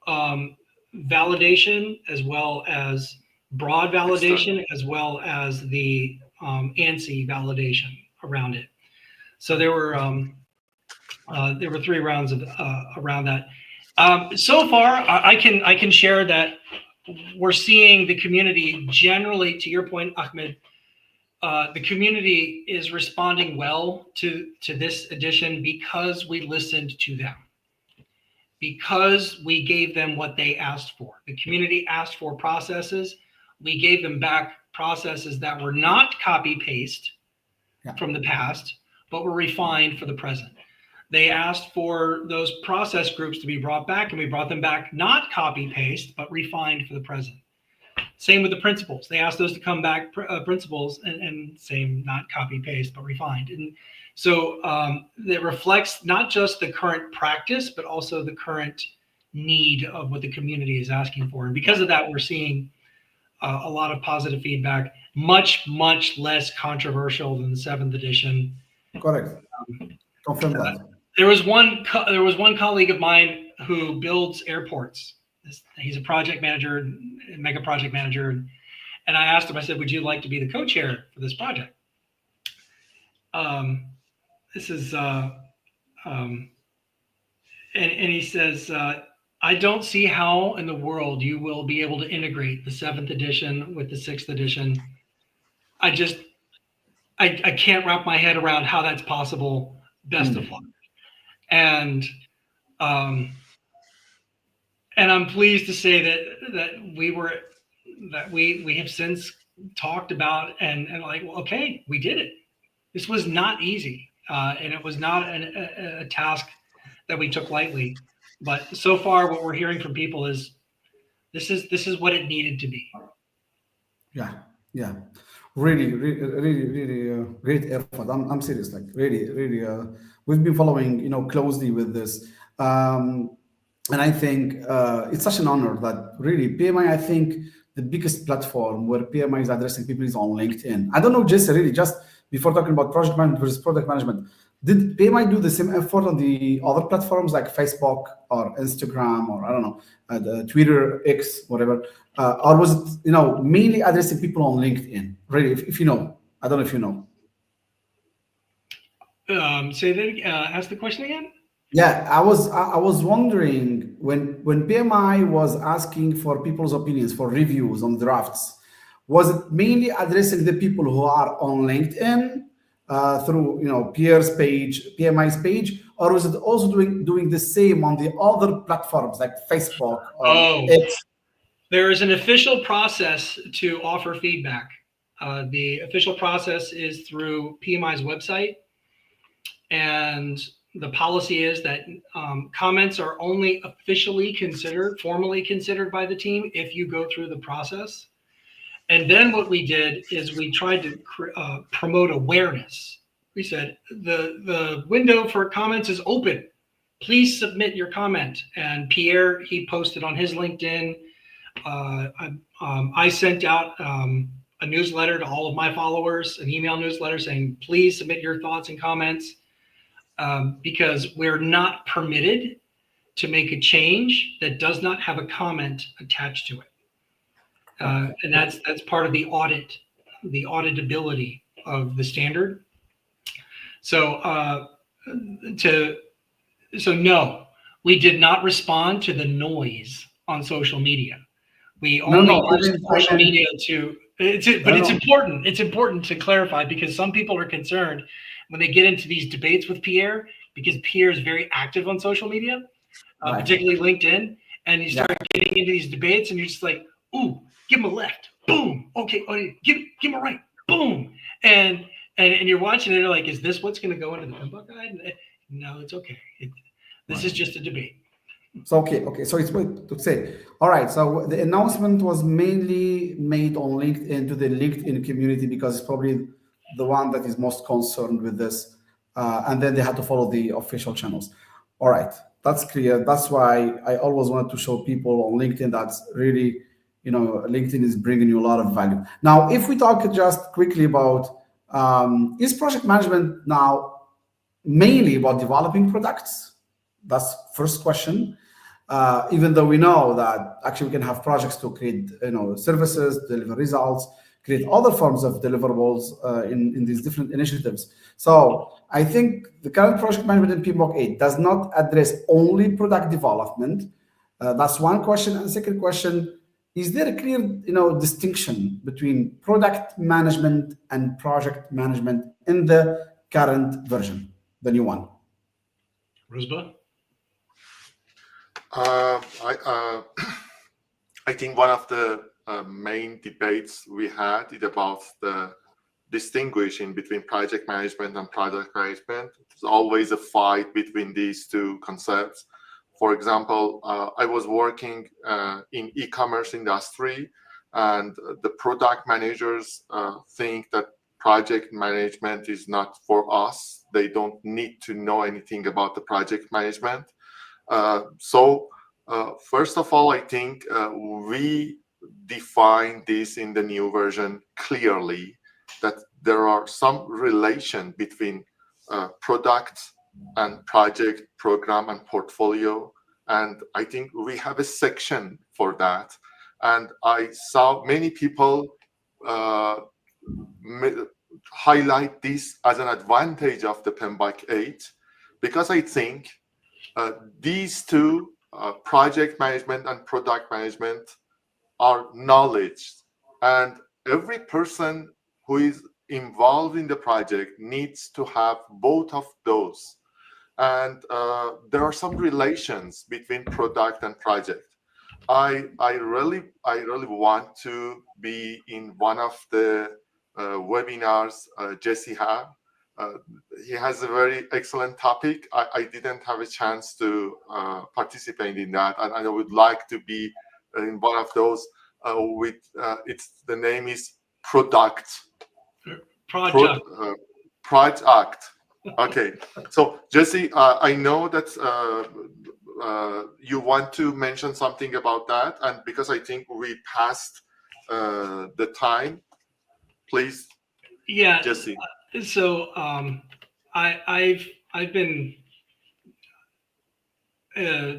validation, as well as broad validation, as well as the ANSI validation around it. So there were 3 rounds of around that. So far, I can share that we're seeing the community generally, to your point, Ahmed, the community is responding well to this edition because we listened to them, because we gave them what they asked for. The community asked for processes. We gave them back processes that were not copy-paste from the past, but were refined for the present. They asked for those process groups to be brought back, and we brought them back, not copy-paste, but refined for the present. Same with the principles. They asked those to come back, principles, and same, not copy-paste, but refined. And so it reflects not just the current practice, but also the current need of what the community is asking for. And because of that, we're seeing a lot of positive feedback, much less controversial than the 7th edition. Correct. Confirm that. There was one colleague of mine who builds airports. He's a project manager, mega project manager, and I asked him. I said, "Would you like to be the co-chair for this project?" And he says, "I don't see how in the world you will be able to integrate the 7th edition with the 6th edition. I can't wrap my head around how that's possible. Best of luck." And I'm pleased to say that we have since talked about and like, well, okay, we did it. This was not easy, and it was not a task that we took lightly. But so far, what we're hearing from people is this is what it needed to be. Yeah. Really great effort. I'm serious. Like really, we've been following closely with this, and I think it's such an honor that really PMI. I think the biggest platform where PMI is addressing people is on LinkedIn. I don't know, Jesse. Really, just before talking about project management versus product management, did PMI do the same effort on the other platforms like Facebook or Instagram or I don't know, the Twitter, X, whatever? Or was it, mainly addressing people on LinkedIn? Really, if you know, I don't know if you know. Say that. Ask the question again. Yeah, I was wondering when PMI was asking for people's opinions for reviews on drafts, was it mainly addressing the people who are on LinkedIn through peers page, PMI's page, or was it also doing the same on the other platforms like Facebook or X? There is an official process to offer feedback. The official process is through PMI's website, and the policy is that comments are only formally considered by the team if you go through the process. And then what we did is we tried to promote awareness. We said the window for comments is open. Please submit your comment. And Pierre, he posted on his LinkedIn. I sent out a newsletter to all of my followers, an email newsletter saying, please submit your thoughts and comments, because we're not permitted to make a change that does not have a comment attached to it. And that's part of the auditability of the standard. So no, we did not respond to the noise on social media. We only use social media to. It's important. It's important to clarify, because some people are concerned when they get into these debates with Pierre, because Pierre is very active on social media, particularly LinkedIn, and you start getting into these debates, and you're just like, "Ooh, give him a left, boom. Okay, give him a right, boom." And you're watching it, and you're like, "Is this what's going to go into the PMBOK guide?" No, it's okay. This is just a debate. So okay. So it's what to say. All right. So the announcement was mainly made on LinkedIn, to the LinkedIn community, because it's probably the one that is most concerned with this. And then they had to follow the official channels. All right, that's clear. That's why I always wanted to show people on LinkedIn that's really, LinkedIn is bringing you a lot of value. Now, if we talk just quickly about is project management now mainly about developing products? That's first question. Even though we know that actually we can have projects to create, services, deliver results, create other forms of deliverables in these different initiatives. So I think the current project management in PMBOK 8 does not address only product development. That's one question. And the second question, is there a clear, distinction between product management and project management in the current version, the new one? Rosba? I think one of the main debates we had is about the distinguishing between project management and product management. There's always a fight between these two concepts. For example, I was working in e-commerce industry, and the product managers think that project management is not for us. They don't need to know anything about the project management. So first of all, I think we define this in the new version clearly, that there are some relation between product and project, program, and portfolio. And I think we have a section for that. And I saw many people highlight this as an advantage of the PMBOK 8, because I think these two, project management and product management, are knowledge, and every person who is involved in the project needs to have both of those. And there are some relations between product and project. I really want to be in one of the webinars Jesse had. He has a very excellent topic. I didn't have a chance to participate in that, and I would like to be in one of those. With the name is Project. Okay. So Jesse, I know that you want to mention something about that, and because I think we passed the time, please. Yeah, Jesse. So I've been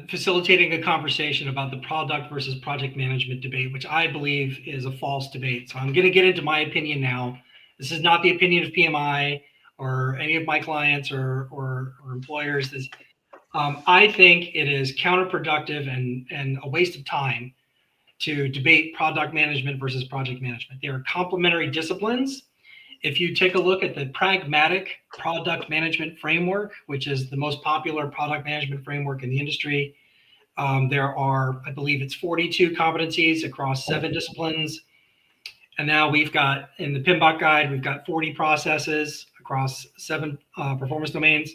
facilitating a conversation about the product versus project management debate, which I believe is a false debate. So I'm going to get into my opinion now. This is not the opinion of PMI or any of my clients or employers. I think it is counterproductive and a waste of time to debate product management versus project management. They are complementary disciplines. If you take a look at the pragmatic product management framework, which is the most popular product management framework in the industry, there are, I believe it's 42 competencies across 7 disciplines. And now we've got, in the PMBOK guide, we've got 40 processes across 7 performance domains.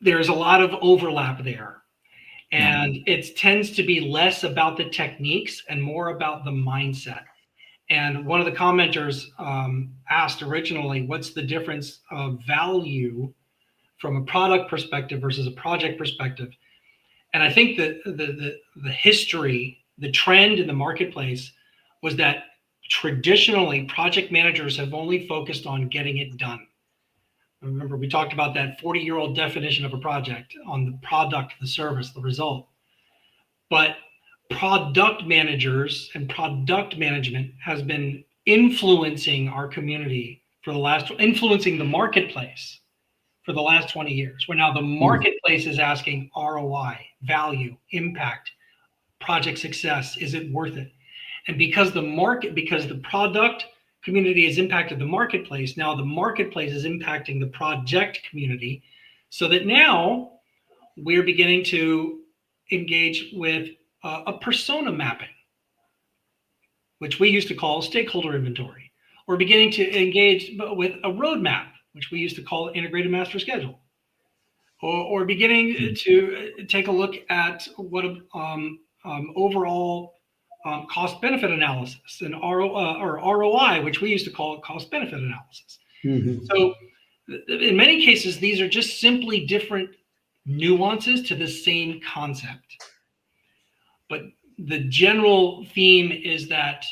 There's a lot of overlap there. And it tends to be less about the techniques and more about the mindset. And one of the commenters asked originally, what's the difference of value from a product perspective versus a project perspective? And I think that the history, the trend in the marketplace was that traditionally project managers have only focused on getting it done. Remember, we talked about that 40-year-old definition of a project on the product, the service, the result. But product managers and product management has been influencing our community influencing the marketplace for the last 20 years, where now the marketplace is asking ROI, value, impact, project success, is it worth it? And because the product community has impacted the marketplace, now the marketplace is impacting the project community, so that now we're beginning to engage with a persona mapping, which we used to call stakeholder inventory. We're beginning to engage with a roadmap, which we used to call integrated master schedule, or beginning to take a look at what overall cost benefit analysis and ROI, which we used to call cost benefit analysis. So in many cases, these are just simply different nuances to the same concept. But the general theme is that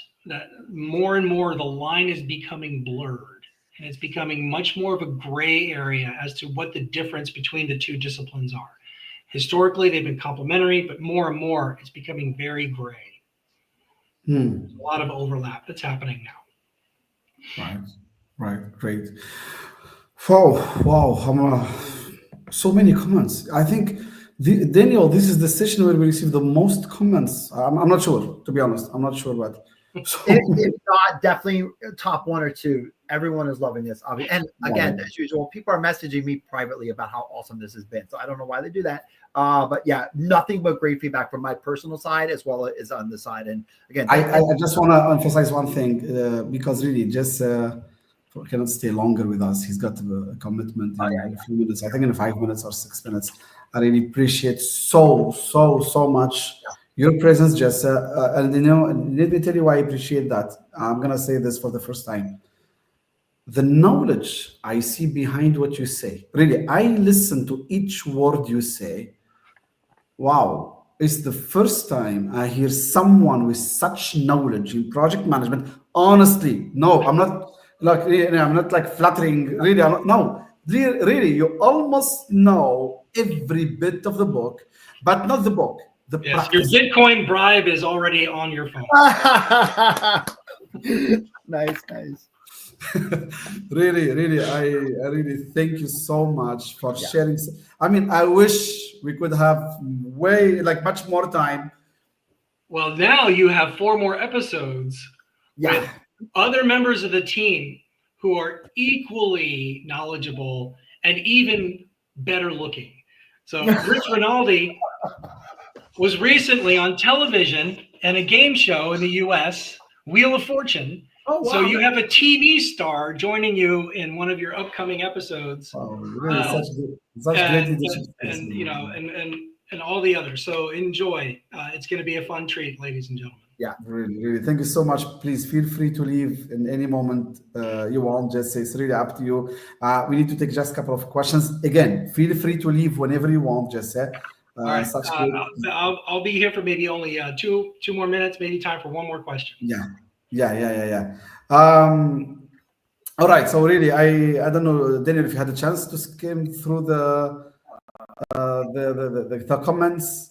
more and more the line is becoming blurred, and it's becoming much more of a gray area as to what the difference between the two disciplines are. Historically, they've been complementary, but more and more it's becoming very gray. There's a lot of overlap that's happening now. Right, great. Wow, so many comments. I think, Daniel, this is the session where we receive the most comments. I'm not sure, to be honest. I'm not sure, but if not, definitely top one or two. Everyone is loving this. And again, as usual, people are messaging me privately about how awesome this has been. So I don't know why they do that. But yeah, nothing but great feedback from my personal side as well as on the side. And again, I just want to emphasize one thing, because really, just cannot stay longer with us. He's got a commitment in a few minutes. I think in 5 minutes or 6 minutes. I really appreciate so much your presence, Jesse. And let me tell you why I appreciate that. I'm gonna say this for the first time. The knowledge I see behind what you say, really, I listen to each word you say. Wow, it's the first time I hear someone with such knowledge in project management. Honestly, no, I'm not I'm not like flattering. Really, no, really, you almost know every bit of the book, but not the book. The practice. Your Bitcoin bribe is already on your phone. Nice. Really, I really thank you so much for sharing. I mean, I wish we could have much more time. Well, now you have 4 more episodes with other members of the team who are equally knowledgeable and even better looking. So Rich Rinaldi was recently on television and a game show in the US, Wheel of Fortune. Oh, wow. So you have a TV star joining you in one of your upcoming episodes. Oh, really, such great leadership. And all the others. So enjoy. It's going to be a fun treat, ladies and gentlemen. Yeah, really. Thank you so much. Please feel free to leave in any moment you want. Just it's really up to you. We need to take just a couple of questions. Again, feel free to leave whenever you want. Just all right. I'll be here for maybe only two more minutes. Maybe time for one more question. Yeah. All right. So really, I don't know, Daniel, if you had a chance to skim through the comments.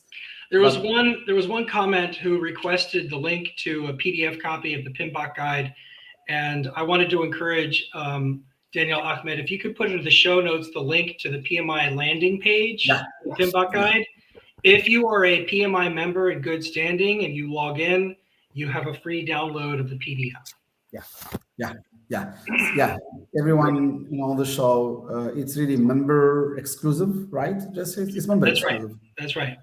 There was one comment who requested the link to a PDF copy of the PMBOK guide, and I wanted to encourage Daniel Ahmed, if you could put into the show notes the link to the PMI landing page, the PMBOK guide. If you are a PMI member in good standing and you log in, you have a free download of the PDF. Yeah. Everyone on the show, it's really member exclusive, right? Just it's member exclusive. That's right.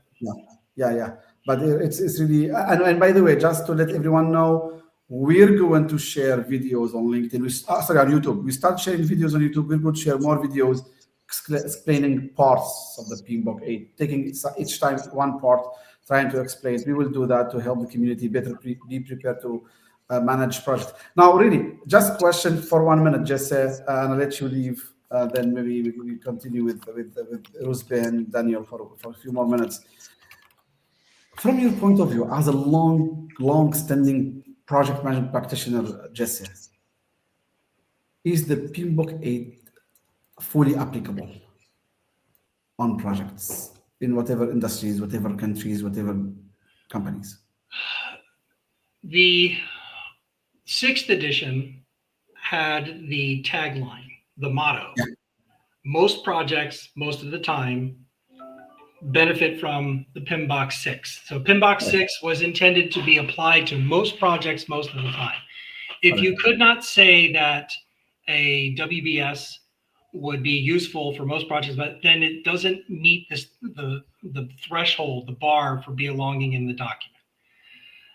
Yeah. But it's really, and by the way, just to let everyone know, we're going to share videos on LinkedIn. On YouTube. We start sharing videos on YouTube. We're going to share more videos explaining parts of the PMBOK 8, taking each time one part, trying to explain. We will do that to help the community better be prepared to manage projects. Now, really, just question for 1 minute, Jesse, and I'll let you leave. Then maybe we continue with Rusbe and Daniel for a few more minutes. From your point of view, as a long-standing project management practitioner, Jesse, is the PMBOK 8 fully applicable on projects in whatever industries, whatever countries, whatever companies? The 6th edition had the tagline, the motto, Yeah. most projects, most of the time, benefit from the PMBOK 6. So PMBOK 6 was intended to be applied to most projects most of the time. If you could not say that a WBS would be useful for most projects, but then it doesn't meet the threshold, the bar for belonging in the document.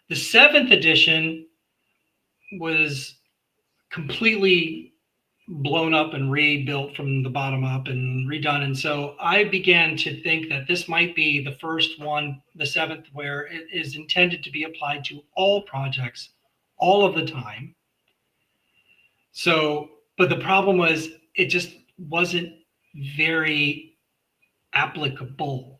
The 7th edition was completely blown up and rebuilt from the bottom up and redone. And so I began to think that this might be the first one, the 7th, where it is intended to be applied to all projects all of the time. So, but the problem was it just wasn't very applicable.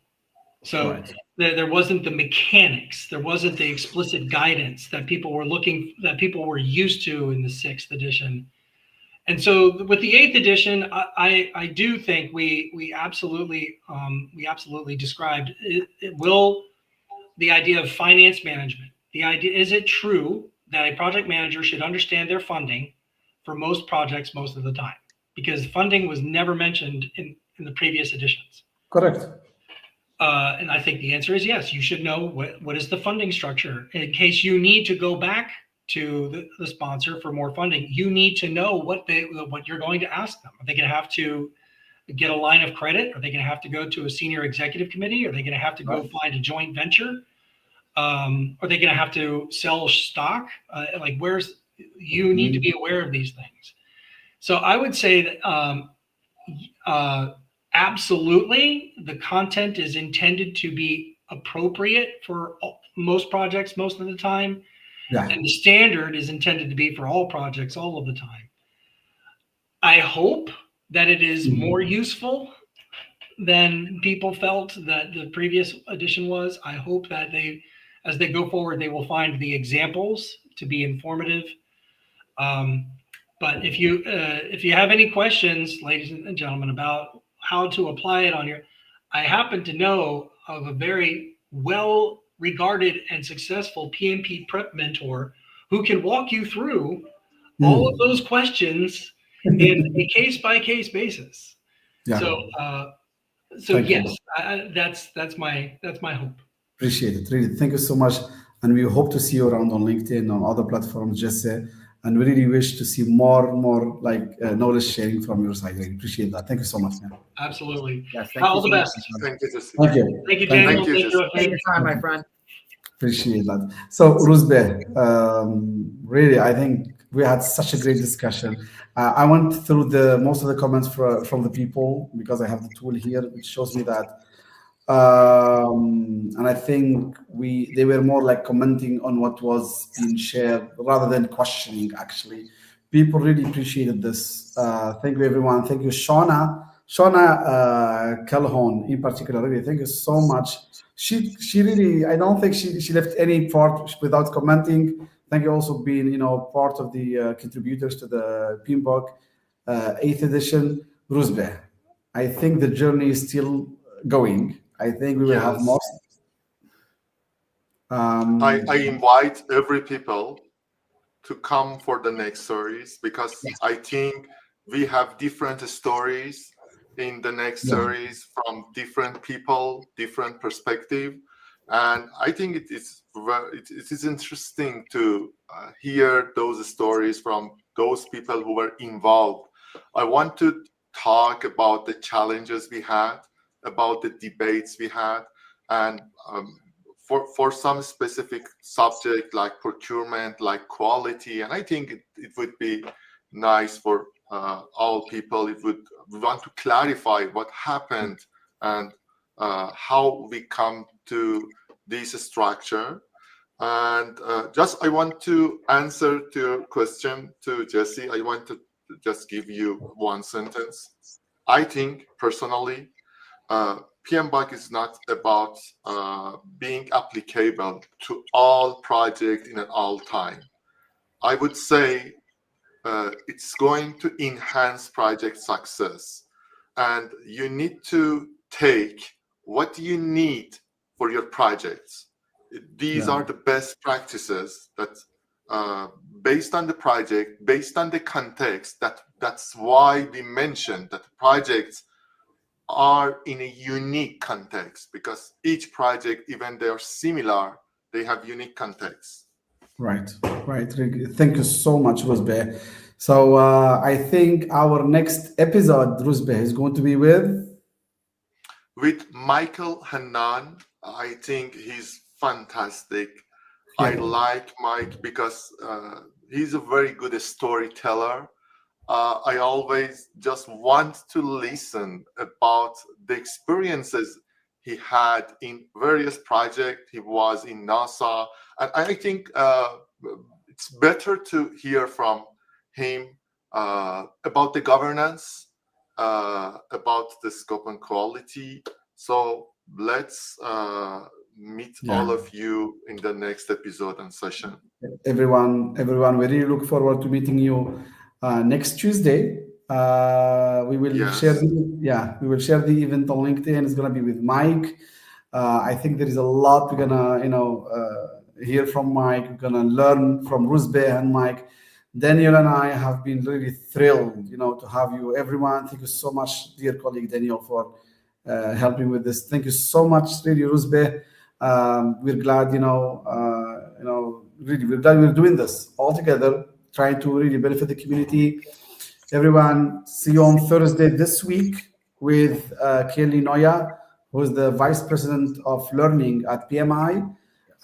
So Right. there wasn't the mechanics, there wasn't the explicit guidance that people were used to in the 6th edition. And so with the 8th edition, I do think we absolutely described it will the idea of finance management. The idea, is it true that a project manager should understand their funding for most projects most of the time? Because funding was never mentioned in the previous editions. Correct. And I think the answer is yes. You should know what is the funding structure in case you need to go back to the sponsor for more funding. You need to know what you're going to ask them. Are they going to have to get a line of credit? Are they going to have to go to a senior executive committee? Are they going to have to go find a joint venture? Are they going to have to sell stock? You need to be aware of these things. So I would say that absolutely the content is intended to be appropriate for most projects most of the time. Yeah. And the standard is intended to be for all projects all of the time. I hope that it is more useful than people felt that the previous edition was. I hope that as they go forward, they will find the examples to be informative. But if you have any questions, ladies and gentlemen, about how to apply it I happen to know of a very well-regarded and successful PMP prep mentor who can walk you through all of those questions in a case-by-case basis. Yeah. So yes, that's my hope. Appreciate it. Really, thank you so much. And we hope to see you around on LinkedIn, on other platforms, Jesse. And we really wish to see more knowledge sharing from your side. I appreciate that. Thank you so much, man. Absolutely. Yes, All the best. Thank you, Jesse. Thank you. Thank you, Daniel. Thank you. Take your time, my friend. Appreciate that. So, Ruzbe, really, I think we had such a great discussion. I went through most of the comments from the people because I have the tool here, which shows me that. And I think they were more like commenting on what was being shared rather than questioning. Actually, people really appreciated this. Thank you, everyone. Thank you, Shauna Calhoun in particular. Really, thank you so much. She really, I don't think she left any part without commenting. Thank you also being part of the contributors to the PMBOK 8th edition. Ruzbe, I think the journey is still going. I think we will have more. I invite every people to come for the next series because I think we have different stories in the next series from different people, different perspective, and I think it is interesting to hear those stories from those people who were involved. I want to talk about the challenges we had, about the debates we had, and for some specific subject like procurement, like quality, and I think it would be nice for all people. We want to clarify what happened and how we come to this structure. And I want to answer to your question to Jesse. I want to just give you one sentence. I think personally, PMBOK is not about being applicable to all projects in all time. I would say it's going to enhance project success, and you need to take what you need for your projects. These Yeah. are the best practices that, based on the project, based on the context, that's why we mentioned that projects are in a unique context, because each project, even they are similar, they have unique contexts. Right, right. Thank you so much, Rusbe. So I think our next episode, Rusbe, is going to be With Michael Hanan, I think he's fantastic. I Yeah. like Mike because he's a very good storyteller. I always just want to listen about the experiences he had in various projects. He was in NASA, and I think it's better to hear from him about the governance, about the scope and quality. So let's meet all Yeah. of you in the next episode and session. Everyone, we really look forward to meeting you next Tuesday. We will share Yes. we will share the event on LinkedIn. It's gonna be with Mike. I think there is a lot we're gonna hear from Mike. We're gonna learn from Rusbe and Mike. Daniel and I have been really thrilled, to have you. Everyone, thank you so much, dear colleague Daniel, for helping with this. Thank you so much, really, Rusbe. We're glad, really, we're glad we're doing this all together, trying to really benefit the community. Everyone, see you on Thursday this week with Kelly Noya, who is the Vice President of Learning at PMI.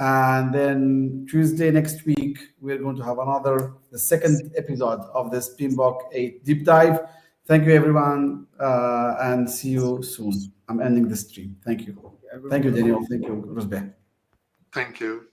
And then Tuesday next week, we're going to have the second episode of this PMBOK 8 deep dive. Thank you, everyone, and see you soon. I'm ending the stream. Thank you. Thank you, Daniel. Thank you, Rusbe. Thank you.